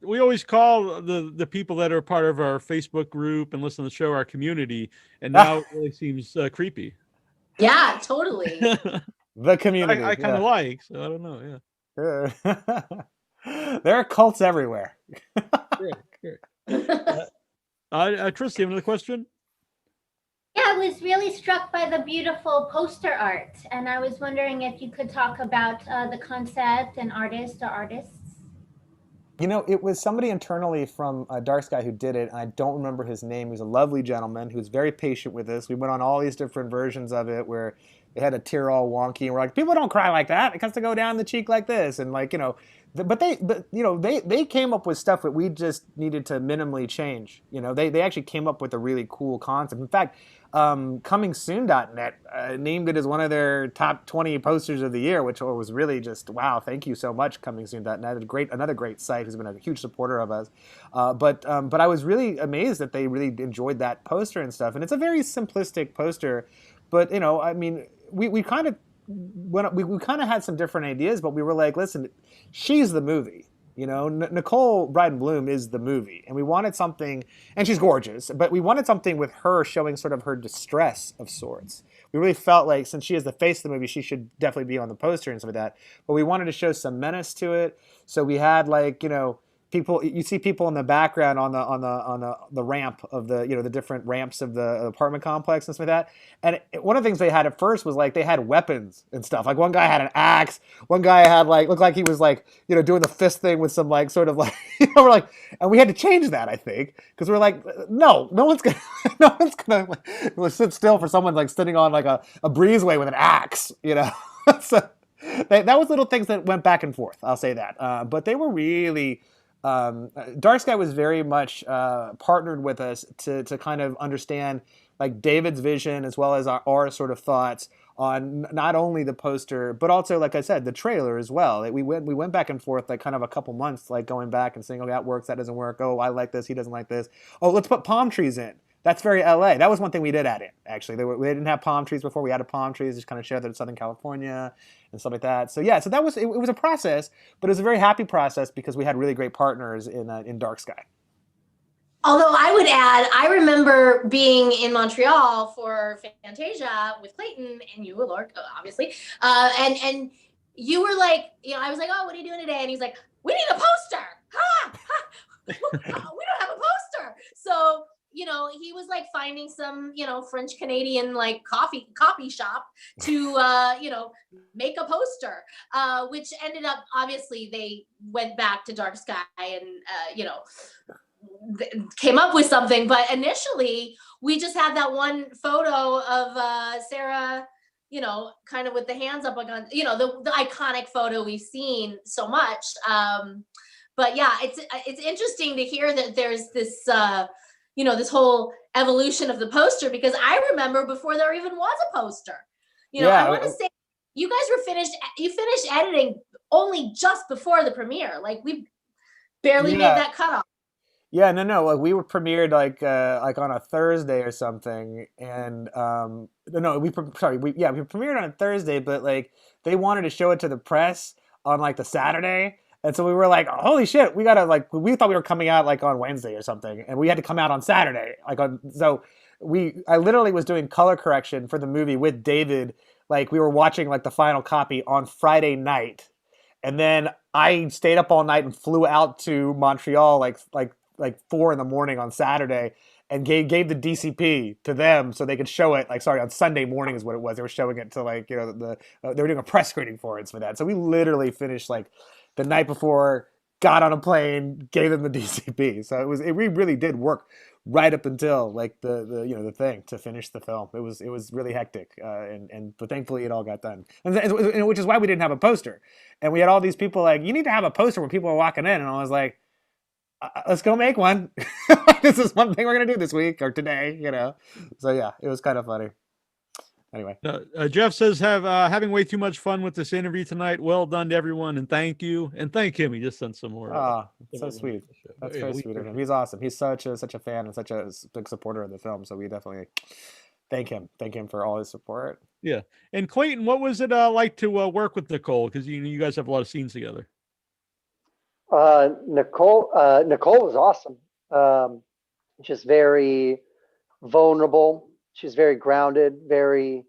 we always call the people that are part of our Facebook group and listen to the show our community, and now it really seems creepy. Yeah, totally. The community. I kind of like, so I don't know. Yeah. There are cults everywhere. Great. Tris, do you have another question? Yeah, I was really struck by the beautiful poster art, and I was wondering if you could talk about the concept and artist or artists. It was somebody internally from Dark Sky who did it, and I don't remember his name. He was a lovely gentleman who was very patient with us. We went on all these different versions of it where they had a tear all wonky, and we're like, people don't cry like that. It has to go down the cheek like this, and they came up with stuff that we just needed to minimally change. They actually came up with a really cool concept. In fact, ComingSoon.net named it as one of their top 20 posters of the year, which was really just wow. Thank you so much, ComingSoon.net. Another great site who's been a huge supporter of us. But I was really amazed that they really enjoyed that poster and stuff. And it's a very simplistic poster, but we kind of we kind of had some different ideas, but we were like, listen, she's the movie. Nicole Bryden Bloom is the movie, and we wanted something, and she's gorgeous, but we wanted something with her showing sort of her distress of sorts. We really felt like since she is the face of the movie, she should definitely be on the poster and stuff like that. But we wanted to show some menace to it, so we had people. You see people in the background on the ramp of the different ramps of the apartment complex and stuff like that. And one of the things they had at first was like they had weapons and stuff. Like one guy had an axe. One guy had looked like he was doing the fist thing with some sort of we're like, and we had to change that, I think, because we're like, no one's gonna sit still for someone sitting on a breezeway with an axe, So that was little things that went back and forth. I'll say that, but they were really. Dark Sky was very much partnered with us to kind of understand David's vision as well as our sort of thoughts on not only the poster but also, like I said, the trailer as well. We went back and forth kind of a couple months going back and saying, oh, that works, that doesn't work, oh, I like this, he doesn't like this, oh, let's put palm trees in. That's very LA. That was one thing we did add in, actually. They didn't have palm trees before. We added palm trees, just kind of showed that it's Southern California and stuff like that. So yeah, so that was it was a process, but it was a very happy process because we had really great partners in Dark Sky. Although I would add, I remember being in Montreal for Fantasia with Clayton and you, Alok, obviously, and you were like, I was like, oh, what are you doing today? And he's like, we need a poster. We don't have a poster. So he was finding some, French Canadian coffee shop to, make a poster, which ended up, obviously they went back to Dark Sky and, came up with something. But initially we just had that one photo of Sarah, kind of with the hands up on, the iconic photo we've seen so much. But yeah, it's interesting to hear that there's this, this whole evolution of the poster, because I remember before there even was a poster. I want to say you guys you finished editing only just before the premiere. We barely made that cutoff. Yeah, no. We were premiered on a Thursday or something, and we premiered on a Thursday, but they wanted to show it to the press on the Saturday. And so we were like, holy shit, we gotta we thought we were coming out on Wednesday or something, and we had to come out on Saturday. I literally was doing color correction for the movie with David. We were watching the final copy on Friday night, and then I stayed up all night and flew out to Montreal 4 a.m. on Saturday, and gave the DCP to them so they could show it. Like, sorry, on Sunday morning is what it was. They were showing it to like, you know, they were doing a press screening for it for that. So we literally finished like the night before, got on a plane, gave them the DCP. So we really did work right up until like the thing to finish the film. It was really hectic, but thankfully it all got done, and which is why we didn't have a poster. And we had all these people like, you need to have a poster where people are walking in, and I was like, let's go make one. This is one thing we're gonna do this week or today, you know. So yeah, it was kind of funny. Anyway, Jeff says, having way too much fun with this interview tonight. Well done to everyone, and thank you, and thank him. He just sent some more. So sweet. That's very sweet of him. He's awesome. He's such a fan and such a big supporter of the film. So we definitely thank him for all his support. Yeah. And Clayton, what was it like to work with Nicole? Because you guys have a lot of scenes together. Nicole was awesome. Just very vulnerable. She's very grounded, very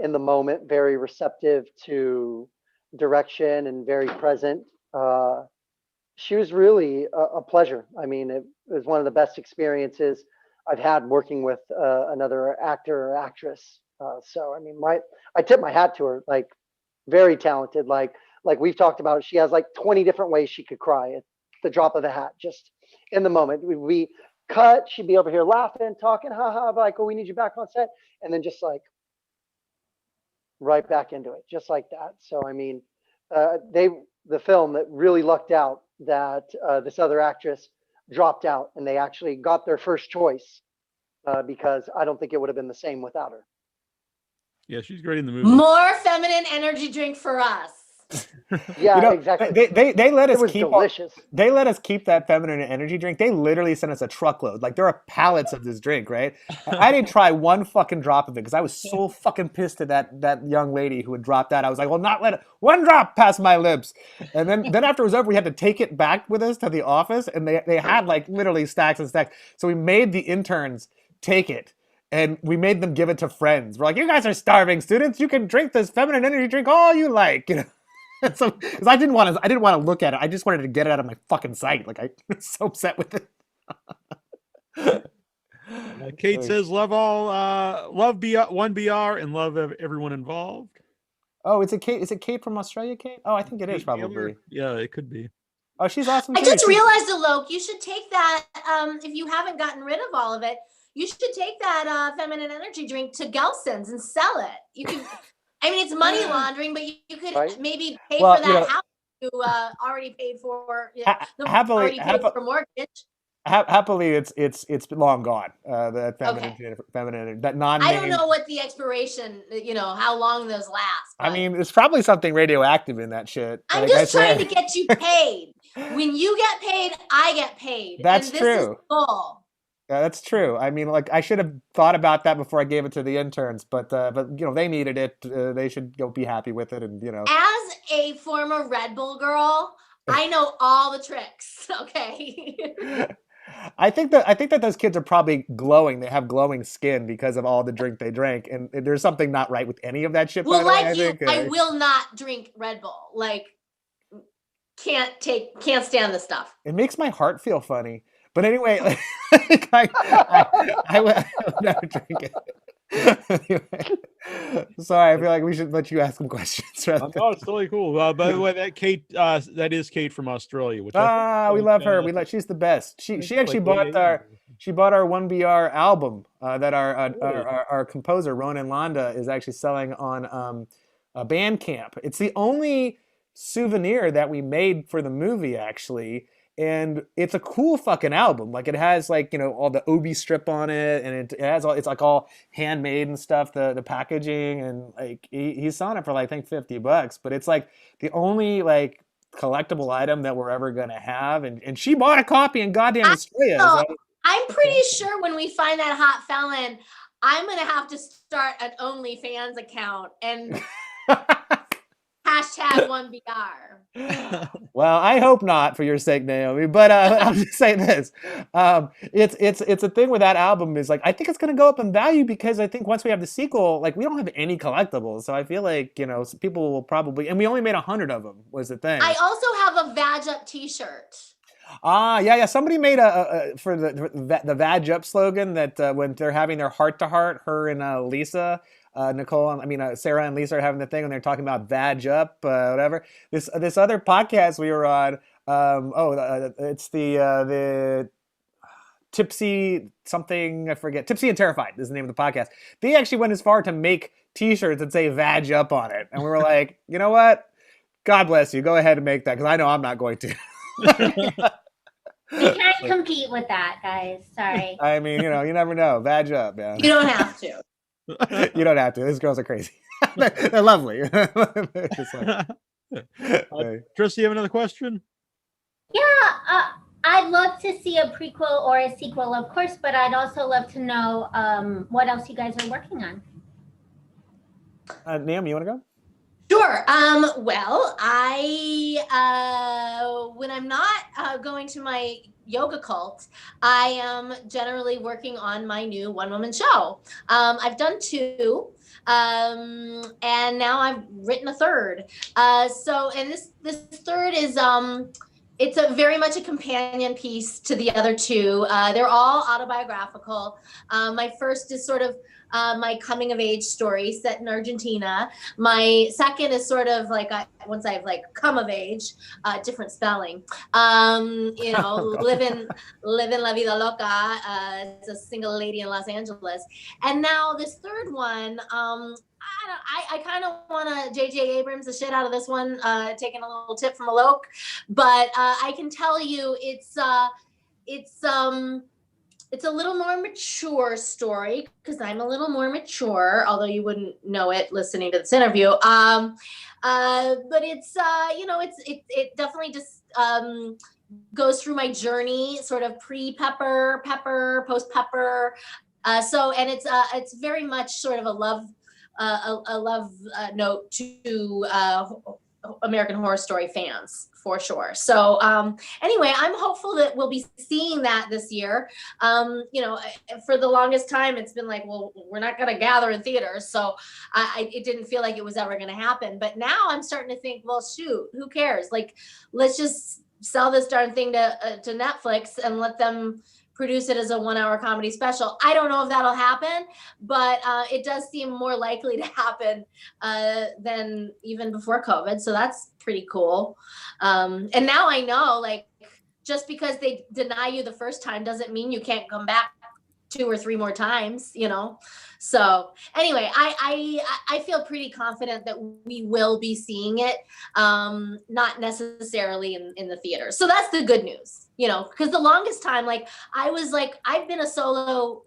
in the moment, very receptive to direction, and very present. She was really a pleasure. I mean, it was one of the best experiences I've had working with another actor or actress. So, I mean, I tip my hat to her. Like, very talented. Like we've talked about, she has like 20 different ways she could cry at the drop of a hat, just in the moment. We cut, she'd be over here laughing, talking, haha, like, oh, we need you back on set, and then just like right back into it, just like that. So I mean, the film that really lucked out that this other actress dropped out, and they actually got their first choice, because I don't think it would have been the same without her. Yeah, she's great in the movie. More feminine energy drink for us. Yeah, you know, exactly. They let us keep delicious. They let us keep that feminine energy drink. They literally sent us a truckload. Like, there are pallets of this drink, right? I didn't try one fucking drop of it because I was so fucking pissed at that young lady who had dropped out. I was like, well, not let it, one drop past my lips. And then after it was over, we had to take it back with us to the office, and they had like literally stacks and stacks. So we made the interns take it. And we made them give it to friends. We're like, you guys are starving students. You can drink this feminine energy drink all you like, you know. So, because I didn't want to look at it. I just wanted to get it out of my fucking sight. Like, I was so upset with it. Kate says, love one BR and love everyone involved. Oh, is it Kate from Australia, Kate? Oh, I think it is probably. Yeah, it could be. Oh, she's awesome too. I just realized, Alok, you should take that, if you haven't gotten rid of all of it, you should take that feminine energy drink to Gelson's and sell it. You can, I mean, it's money laundering, but you could maybe pay for that house you already paid for. Happily, for mortgage. Happily, it's long gone. The feminine, that non. I don't know what the expiration, how long those last. I mean, there's probably something radioactive in that shit. I'm just trying to get you paid. When you get paid, I get paid. That's and this true. Is full. Yeah, that's true. I mean, like, I should have thought about that before I gave it to the interns, but they needed it. They should go be happy with it, and As a former Red Bull girl, I know all the tricks. Okay. I think that those kids are probably glowing. They have glowing skin because of all the drink they drank, and there's something not right with any of that shit. Well, by like way, I will not drink Red Bull. Like, can't stand the stuff. It makes my heart feel funny. But anyway, I will never drink it. Anyway, sorry, I feel like we should let you ask some questions. No, it's totally cool. By the way, that is Kate from Australia. Which we love her. She's the best. She actually bought our 1BR album that our composer Ronan Landa is actually selling on Bandcamp. It's the only souvenir that we made for the movie, actually. And it's a cool fucking album. Like, it has like, all the Obi strip on it, and it has it's like all handmade and stuff, the packaging, and like he's selling it for like, I think $50, but it's like the only like collectible item that we're ever gonna have. And she bought a copy in goddamn Australia. I'm pretty sure when we find that hot felon, I'm gonna have to start an OnlyFans account and hashtag 1BR. Well, I hope not, for your sake, Naomi. But I'll just say this: it's a thing with that album is like, I think it's going to go up in value because I think once we have the sequel, like, we don't have any collectibles. So I feel like people will probably, and we only made 100 of them. Was the thing. I also have a Vag Up T-shirt. Yeah. Somebody made for the Vag Up slogan that when they're having their heart to heart, her and Lisa, Sarah and Lisa are having the thing and they're talking about Vag Up, whatever. This other podcast we were on. It's the Tipsy something, I forget. Tipsy and Terrified is the name of the podcast. They actually went as far to make T-shirts that say Vag Up on it, and we were like, you know what? God bless you. Go ahead and make that because I know I'm not going to. We can't compete with that, guys. Sorry. I mean, you never know. Vag Up, man. You don't have to. You don't have to. These girls are crazy. They're lovely. Tristan, you have another question? Yeah, I'd love to see a prequel or a sequel, of course, but I'd also love to know what else you guys are working on. Naomi, you want to go? Sure. Well, I when I'm not going to my yoga cult, I am generally working on my new one-woman show. I've done 2, and now I've written a third. And this third is it's very much a companion piece to the other 2. They're all autobiographical. My first is sort of my coming of age story set in Argentina. My second is sort of like once I've come of age, different spelling. Living la vida loca as a single lady in Los Angeles. And now this third one, I kind of want to J.J. Abrams the shit out of this one, taking a little tip from Alok, but I can tell you it's a little more mature story because I'm a little more mature, although you wouldn't know it listening to this interview. But it's it definitely just goes through my journey, sort of pre-Pepper, Pepper, post-Pepper. And it's very much sort of a love note to American Horror Story fans, for sure. So anyway, I'm hopeful that we'll be seeing that this year. For the longest time, it's been like, well, we're not going to gather in theaters. So it didn't feel like it was ever going to happen. But now I'm starting to think, well, shoot, who cares? Like, let's just sell this darn thing to Netflix and let them produce it as a 1-hour comedy special. I don't know if that'll happen, but it does seem more likely to happen than even before COVID. So that's pretty cool. And now I know, just because they deny you the first time doesn't mean you can't come back 2 or 3 more times, So anyway, I feel pretty confident that we will be seeing it, not necessarily in the theater. So that's the good news, because the longest time, I've been a solo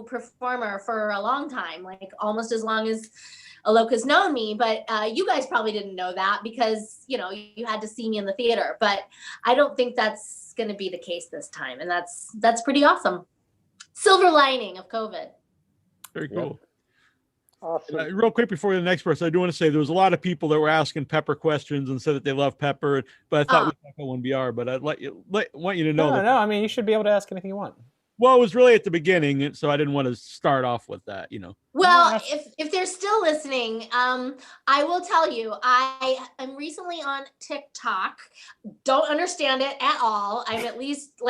performer for a long time, almost as long as Alok has known me, but you guys probably didn't know that because, you had to see me in the theater, but I don't think that's going to be the case this time. And that's pretty awesome. Silver lining of COVID. Very cool. Yeah. Awesome. Real quick before the next person, I do want to say there was a lot of people that were asking Pepper questions and said that they love Pepper, but I thought we talked about 1BR, but I'd want you to know that. No, I mean, you should be able to ask anything you want. Well, it was really at the beginning, so I didn't want to start off with that, Well, if they're still listening, I will tell you, I am recently on TikTok. Don't understand it at all. I'm at least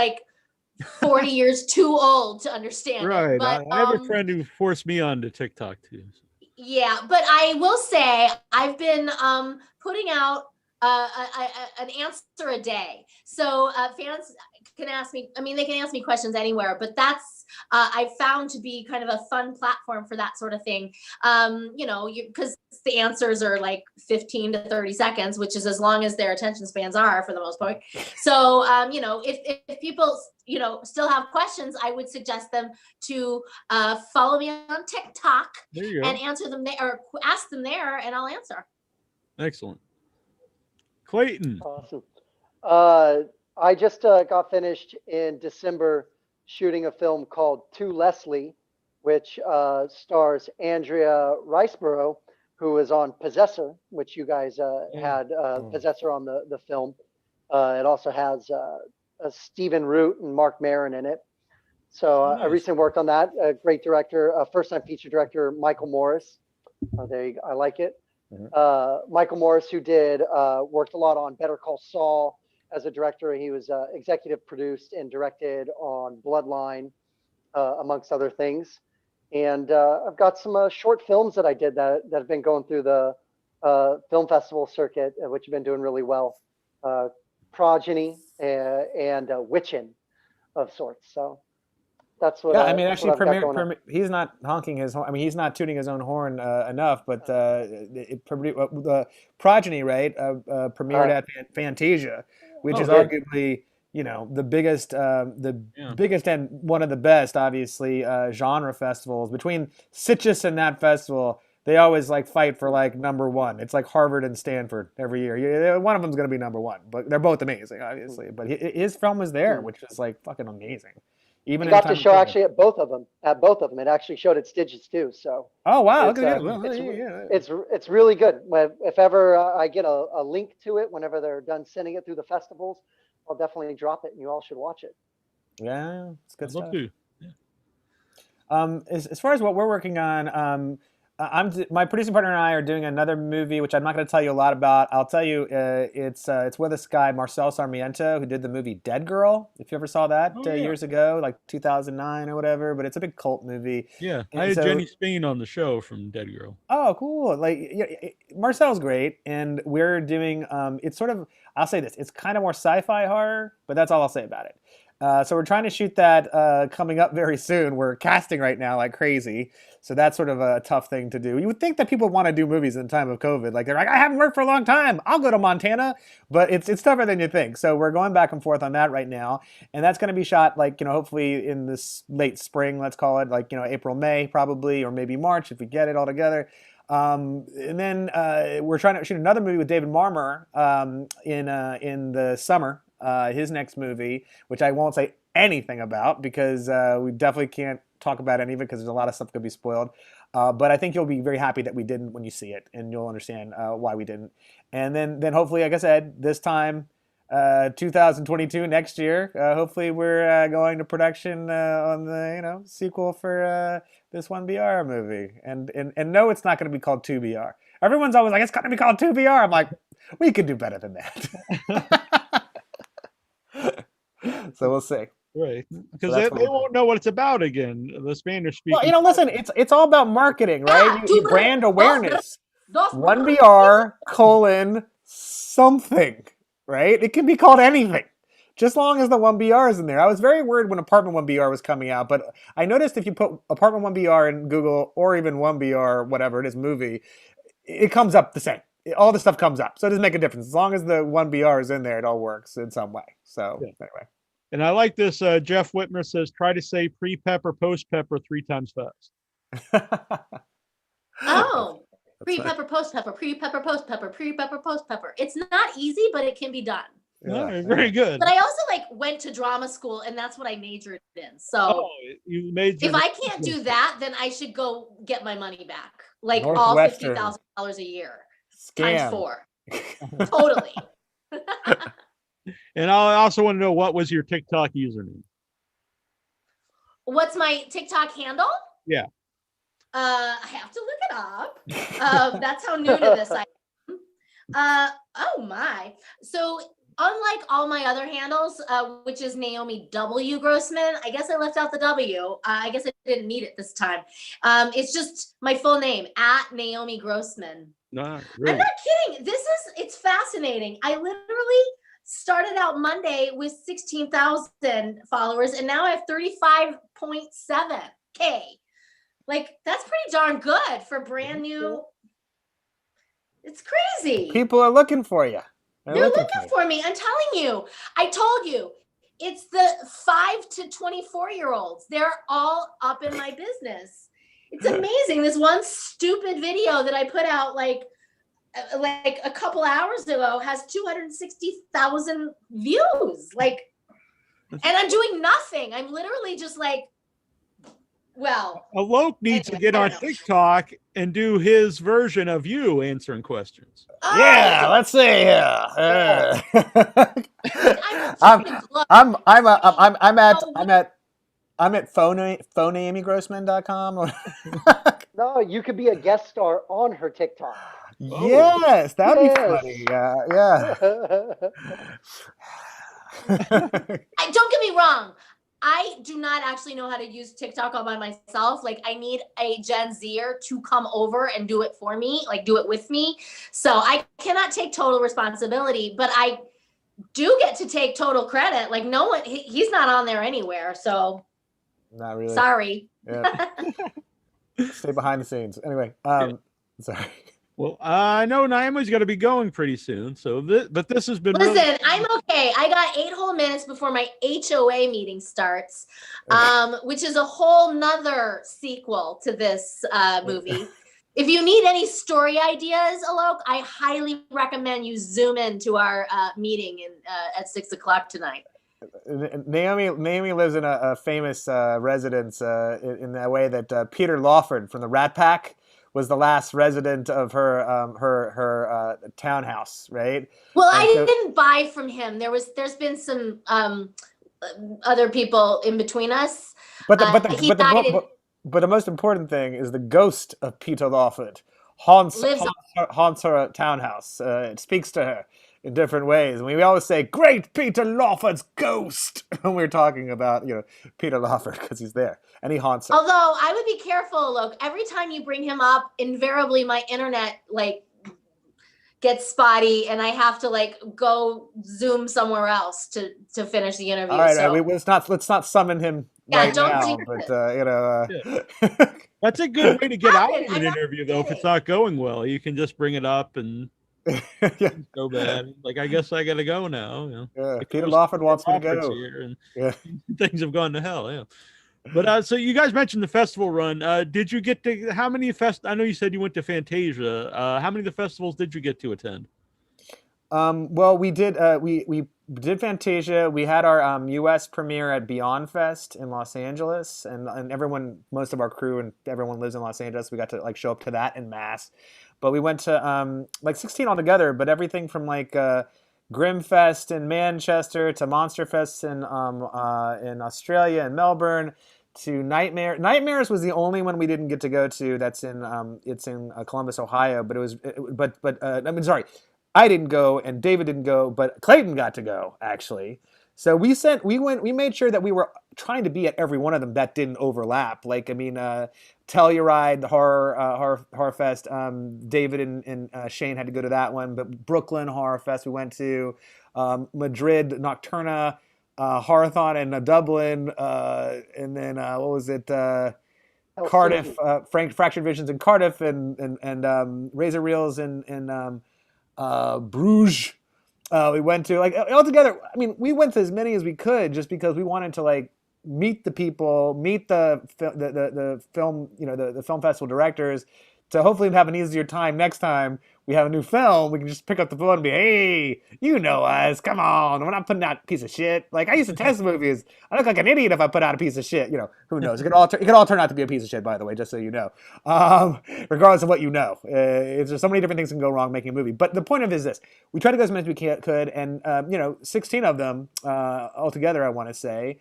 40 years too old to understand right. it. But I have a friend who forced me on to TikTok too. Yeah, but I will say I've been putting out an answer a day. So fans can ask me, they can ask me questions anywhere, but that's I found to be kind of a fun platform for that sort of thing. Because the answers are 15 to 30 seconds, which is as long as their attention spans are for the most part. So, if people, still have questions, I would suggest them to follow me on TikTok and answer them there or ask them there and I'll answer. Excellent. Clayton. Awesome. I just got finished in December shooting a film called To Leslie, which stars Andrea Riceborough, who is on Possessor, which you guys had Possessor on the film. It also has Stephen Root and Mark Maron in it. So I recently worked on that. A great director, first-time feature director, Michael Morris. There you go. I like it. Mm-hmm. Michael Morris, who did worked a lot on Better Call Saul, as a director. He was executive produced and directed on Bloodline, amongst other things. And I've got some short films that I did that have been going through the film festival circuit, which have been doing really well. Progeny and Witchin of sorts. So that's what. Yeah, I mean, that's what actually, I've got going on. he's not honking his horn. I mean, he's not tooting his own horn enough. But the Progeny, right, premiered at Fantasia, which is good. arguably, the biggest, Yeah. biggest and one of the best, obviously, genre festivals. Between Sitges and that festival, they always like fight for like number one. It's like Harvard and Stanford every year. One of them's going to be number one, but they're both amazing, obviously. But his film was there, which is like fucking amazing. Even I got in to show actually at both of them. It actually showed at Stitches too. So. Oh wow! It's, Okay, it's really good. If ever I get a link to it, whenever they're done sending it through the festivals, I'll definitely drop it, and you all should watch it. Yeah, it's good stuff. Love to. As far as what we're working on, my producing partner and I are doing another movie, which I'm not going to tell you a lot about. I'll tell you, it's with this guy Marcel Sarmiento, who did the movie Dead Girl. If you ever saw that years ago, like 2009 or whatever, but it's a big cult movie. Yeah, And I had so- Jenny Spain on the show from Dead Girl. Oh, cool! Marcel's great, and we're doing. It's sort of. I'll say this. It's kind of more sci-fi horror, but that's all I'll say about it. So we're trying to shoot that coming up very soon. We're casting right now like crazy. So that's sort of a tough thing to do. You would think that people want to do movies in the time of COVID. Like they're like, I haven't worked for a long time. I'll go to Montana. But it's tougher than you think. So we're going back and forth on that right now. And that's going to be shot like, hopefully in this late spring, let's call it, like, April, May probably, or maybe March if we get it all together. And then we're trying to shoot another movie with David Marmer in the summer. His next movie, which I won't say anything about because we definitely can't talk about any of it because there's a lot of stuff that could be spoiled. But I think you'll be very happy that we didn't when you see it, and you'll understand why we didn't. And then hopefully, like I said, this time, 2022, next year, hopefully we're going to production on the sequel for this 1BR movie. And no, it's not going to be called 2BR. Everyone's always like, it's going to be called 2BR. I'm like, we could do better than that. So we'll see. Right, because So they that's what we're won't know what it's about again. The Spanish speaking. Well, listen, it's all about marketing, right? Brand awareness. 1BR : something, right? It can be called anything, just long as the 1BR is in there. I was very worried when Apartment 1BR was coming out, but I noticed if you put Apartment 1BR in Google or even 1BR, whatever it is, movie, it comes up the same. All the stuff comes up, so it doesn't make a difference. As long as the 1BR is in there, it all works in some way. So anyway. And I like this. Jeff Whitmer says, try to say pre-pepper, post-pepper 3 times fast. Oh, pre-pepper, post-pepper, pre-pepper, post-pepper, pre-pepper, post-pepper. It's not easy, but it can be done. Yeah, very good. But I also went to drama school, and that's what I majored in. So you made if I can't do that, then I should go get my money back, like Northwestern. all $50,000 a year Scam. times 4. Totally. And I also want to know, what was your TikTok username? What's my TikTok handle? Yeah. I have to look it up. That's how new to this I am. Oh my. So unlike all my other handles, which is Naomi W. Grossman, I guess I left out the W. I guess I didn't need it this time. It's just my full name, at Naomi Grossman. No, really. I'm not kidding. It's fascinating. I literally started out Monday with 16,000 followers, and now I have 35.7K. Like, that's pretty darn good for brand new. It's crazy. People are looking for you. They're looking for me. I'm telling you. I told you. It's the 5 to 24-year-olds. They're all up in my business. It's amazing. This one stupid video that I put out like a couple hours ago has 260,000 views. And I'm doing nothing. I'm literally just Alok needs to get on TikTok and do his version of you answering questions. Yeah, let's see here. I'm at phoneamygrossman.com. No, you could be a guest star on her TikTok. Yes, that'd be Yes. funny. Yeah. Don't get me wrong. I do not actually know how to use TikTok all by myself. Like, I need a Gen Zer to come over and do it for me, like do it with me. So I cannot take total responsibility, but I do get to take total credit. Like, no one, he's not on there anywhere. So Not really. sorry. Yeah. Stay behind the scenes. Anyway, sorry. Well, I know Naomi's got to be going pretty soon. So, but this has been. Listen, really... I'm okay. I got 8 whole minutes before my HOA meeting starts, which is a whole nother sequel to this movie. If you need any story ideas, Alok, I highly recommend you zoom into our meeting at 6:00 tonight. Naomi lives in a famous residence in that way that Peter Lawford from the Rat Pack was the last resident of her townhouse, right? Well, I didn't buy from him. There's been some other people in between us. But the most important thing is the ghost of Peter Lawford haunts her townhouse. It speaks to her in different ways. And we always say, "Great Peter Lawford's ghost," when we're talking about, Peter Lawford, because he's there and he haunts her. Although I would be careful, look, every time you bring him up, invariably my internet gets spotty and I have to go zoom somewhere else to finish the interview. All right, let's not summon him right now. But that's a good way to get out of an interview, though. If it's not going well, you can just bring it up and go bad. I guess I got to go now. Yeah, Peter Lawford wants me to go. Here and things have gone to hell. Yeah. But so you guys mentioned the festival run. Did you get to how many I know you said you went to Fantasia. How many of the festivals did you get to attend? Well, we did. We did Fantasia. We had our U.S. premiere at Beyond Fest in Los Angeles, and everyone, most of our crew and everyone lives in Los Angeles. We got to show up to that en masse. But we went to 16 altogether. But everything from Grimfest in Manchester to Monster Fest in Australia and Melbourne to Nightmares was the only one we didn't get to go to. That's in Columbus, Ohio. But sorry, I didn't go and David didn't go, but Clayton got to go actually. So we made sure that we were trying to be at every one of them that didn't overlap. Telluride, Horror Fest. David and Shane had to go to that one, but Brooklyn Horror Fest we went to, Madrid Nocturna, Horrorthon in Dublin, and then what was it? Cardiff, Fractured Visions in Cardiff, and Razor Reels in Bruges. We went to altogether. I mean, we went to as many as we could just because we wanted to meet the people, meet the film, the film festival directors, to hopefully have an easier time next time we have a new film. We can just pick up the phone and be, "Hey, you know us, come on, we're not putting out a piece of shit." I used to test movies. I look like an idiot if I put out a piece of shit. Who knows? It could all turn out to be a piece of shit, by the way, just so you know. Regardless of what you know, there's so many different things that can go wrong making a movie. But the point of it is this: we tried to go as many as we could, and 16 of them altogether, I want to say.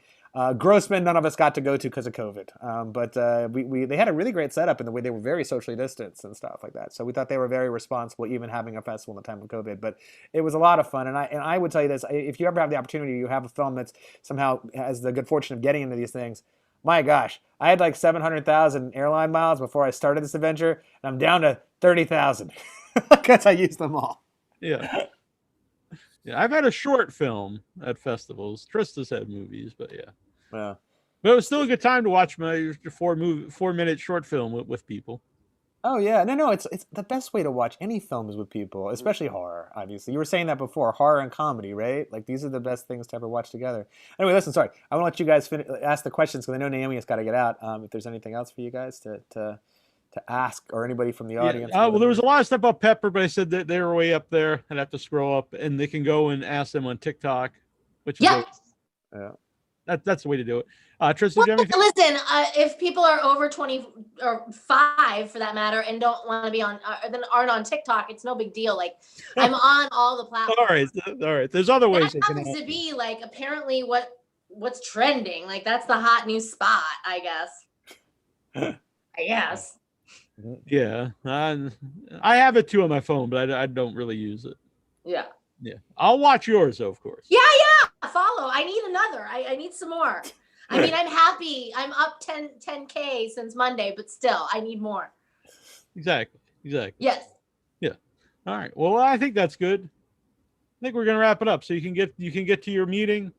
Grossman, none of us got to go to because of COVID. But they had a really great setup in the way they were very socially distanced and stuff like that. So we thought they were very responsible, even having a festival in the time of COVID. But it was a lot of fun. And I would tell you this: if you ever have the opportunity, you have a film that's somehow has the good fortune of getting into these things. My gosh, I had 700,000 airline miles before I started this adventure, and I'm down to 30,000 because I used them all. Yeah. Yeah, I've had a short film at festivals. Trista's had movies, but yeah. Yeah. But it was still a good time to watch my 4-minute short film with people. Oh yeah, no, it's the best way to watch any film is with people, especially horror. Obviously, you were saying that before, horror and comedy, right? These are the best things to ever watch together. Anyway, listen, sorry, I want to let you guys ask the questions because I know Naomi has got to get out. If there's anything else for you guys to ask, or anybody from the audience. Well, there was a lot of stuff about Pepper, but I said that they were way up there. I'd have to scroll up, and they can go and ask them on TikTok, which is that's the way to do it. Tristan, do you have anything? Listen, if people are over 20 or 5 for that matter and don't want to be on, then aren't on TikTok, it's no big deal. I'm on all the platforms. All right. There's other ways. That happens to be apparently what's trending. That's the hot new spot, I guess. Yeah, I have it too on my phone, but I don't really use it. Yeah. Yeah, I'll watch yours, though, of course. Yeah. Follow. I need another. I need some more. I mean, I'm happy. I'm up 10K since Monday, but still, I need more. Exactly. Yes. Yeah. All right. Well, I think that's good. I think we're gonna wrap it up so you can get to your meeting.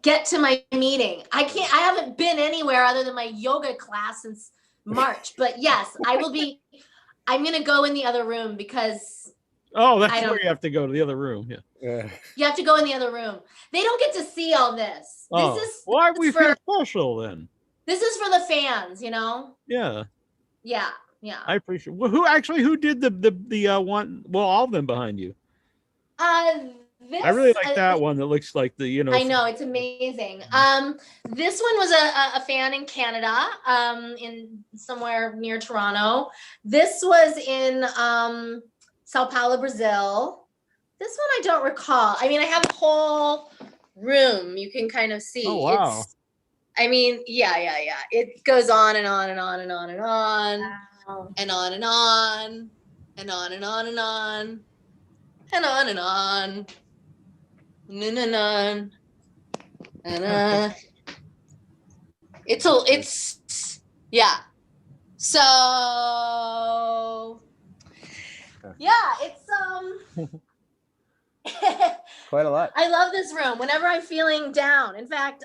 Get to my meeting. I haven't been anywhere other than my yoga class since March. But yes, I will be. I'm gonna go in the other room because. Oh, that's where you have to go to the other room. Yeah. You have to go in the other room. They don't get to see all this. Oh. This is why we feel special then? This is for the fans, you know. Yeah. Yeah. I appreciate. Well, who did the one? Well, all of them behind you. This, I really like that one that looks like the, you know. I know, it's amazing. This one was a fan in Canada, in somewhere near Toronto. This was in Sao Paulo, Brazil. This one I don't recall. I mean, I have a whole room you can kind of see. Oh, wow. I mean, yeah. It goes on and on and on and on and on. Wow. And on and on. And on and on and on. And on and on. It's yeah. So yeah, it's Quite a lot. I love this room whenever I'm feeling down. In fact,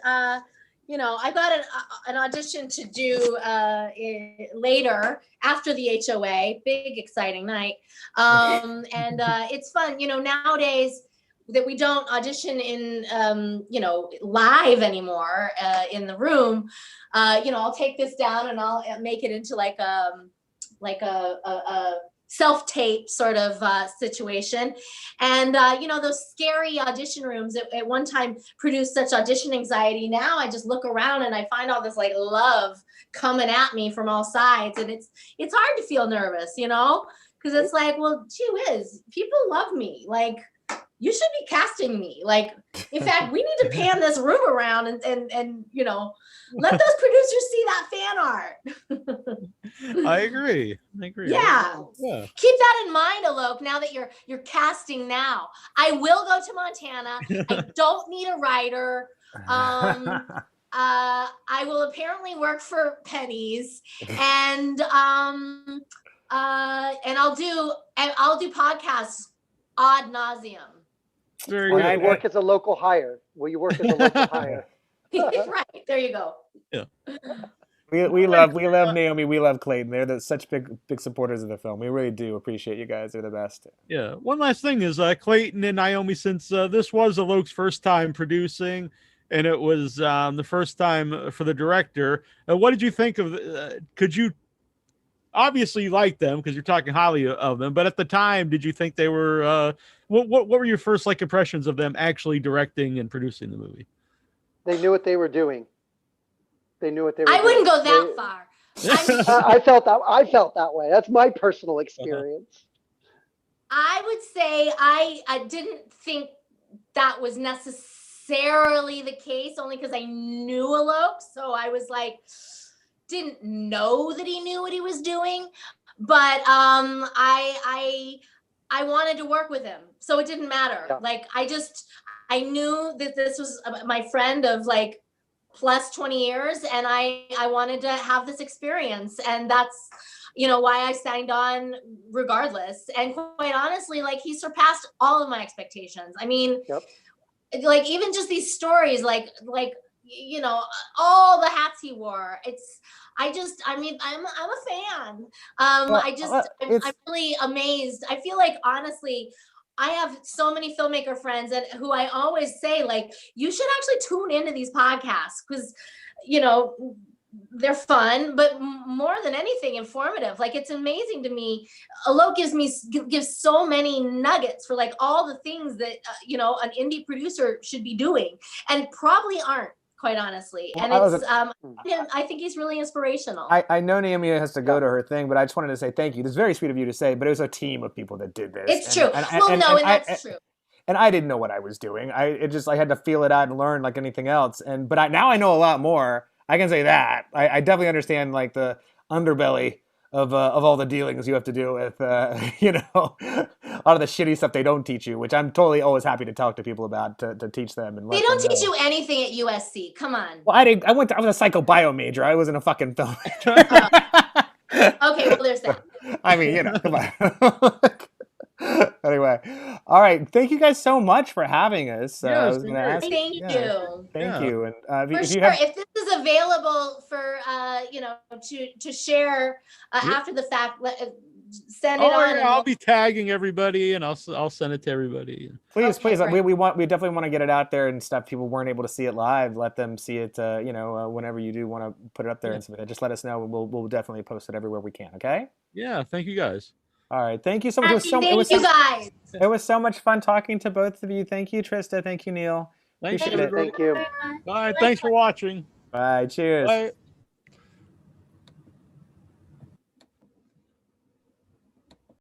you know, I got an audition to do later after the HOA, big exciting night. And it's fun, you know, nowadays that we don't audition in, you know, live anymore in the room. You know, I'll take this down and I'll make it into like a self-tape sort of situation. And, you know, those scary audition rooms at one time produced such audition anxiety. Now I just look around and I find all this like love coming at me from all sides. And it's hard to feel nervous, you know, because it's like, well, gee whiz, people love me. Like, you should be casting me. Like, in fact, we need to pan this room around and you know, let those producers see that fan art. I agree. Yeah. Keep that in mind, Alok, now that you're casting now. I will go to Montana. I don't need a writer. I will apparently work for pennies and I'll do podcasts ad nauseum. Will you work as a local hire? Will you work as a local hire? Right. There you go. Yeah. We love Naomi. We love Clayton. They're such big supporters of the film. We really do appreciate you guys. They're the best. Yeah. One last thing is Clayton and Naomi, since this was Alok's first time producing, and it was the first time for the director. What did you think of? Could you? Obviously, you like them because you're talking highly of them. But at the time, did you think they were? What were your first like impressions of them actually directing and producing the movie? They knew what they were doing. They knew what they were doing. I wouldn't go that far. I felt that way. That's my personal experience. I would say I didn't think that was necessarily the case, only because I knew Alok. So I was like, didn't know that he knew what he was doing. But I wanted to work with him. So it didn't matter. Yeah. Like, I knew that this was my friend of like plus 20 years. And I wanted to have this experience. And that's, you know, why I signed on regardless. And quite honestly, like, he surpassed all of my expectations. I mean, like, even just these stories, like, you know, all the hats he wore. I'm a fan. I'm really amazed. I feel like, honestly, I have so many filmmaker friends who I always say, like, you should actually tune into these podcasts because, you know, they're fun, but more than anything, informative. Like, it's amazing to me. Alok gives so many nuggets for like all the things that, you know, an indie producer should be doing and probably aren't. Quite honestly. And I think he's really inspirational. I know Naomi has to go to her thing, but I just wanted to say thank you. It's very sweet of you to say, but it was a team of people that did this. It's true. That's true. And I didn't know what I was doing. I had to feel it out and learn like anything else. But now I know a lot more. I can say that. I definitely understand like the underbelly of all the dealings you have to deal with, you know, a lot of the shitty stuff they don't teach you, which I'm totally always happy to talk to people about to teach them and They let don't them teach know. you anything at USC. Come on. Well, I was a psychobio major. I wasn't a fucking film major. Okay, well, there's that. I mean, you know, come on. Anyway, all right. Thank you guys so much for having us. Yeah, I it's was been going to great. ask. Thank yeah, you. Thank Yeah. you. And For if sure. you have, If this is available for you know, to share Yeah. after the fact, send it Oh, on. yeah, And I'll be tagging everybody, and I'll send it to everybody. please, Okay, please, great. we definitely want to get it out there and stuff. People weren't able to see it live. Let them see it. You know, whenever you do want to put it up there Yeah. and stuff, just let us know. We'll definitely post it everywhere we can. Okay. Yeah, thank you guys. All right. Thank you so much. Thank you guys. It was so much fun talking to both of you. Thank you, Trista. Thank you, Neil. Thank Appreciate you. it. Thank you. Bye. Thanks for watching. Bye. Cheers. Bye.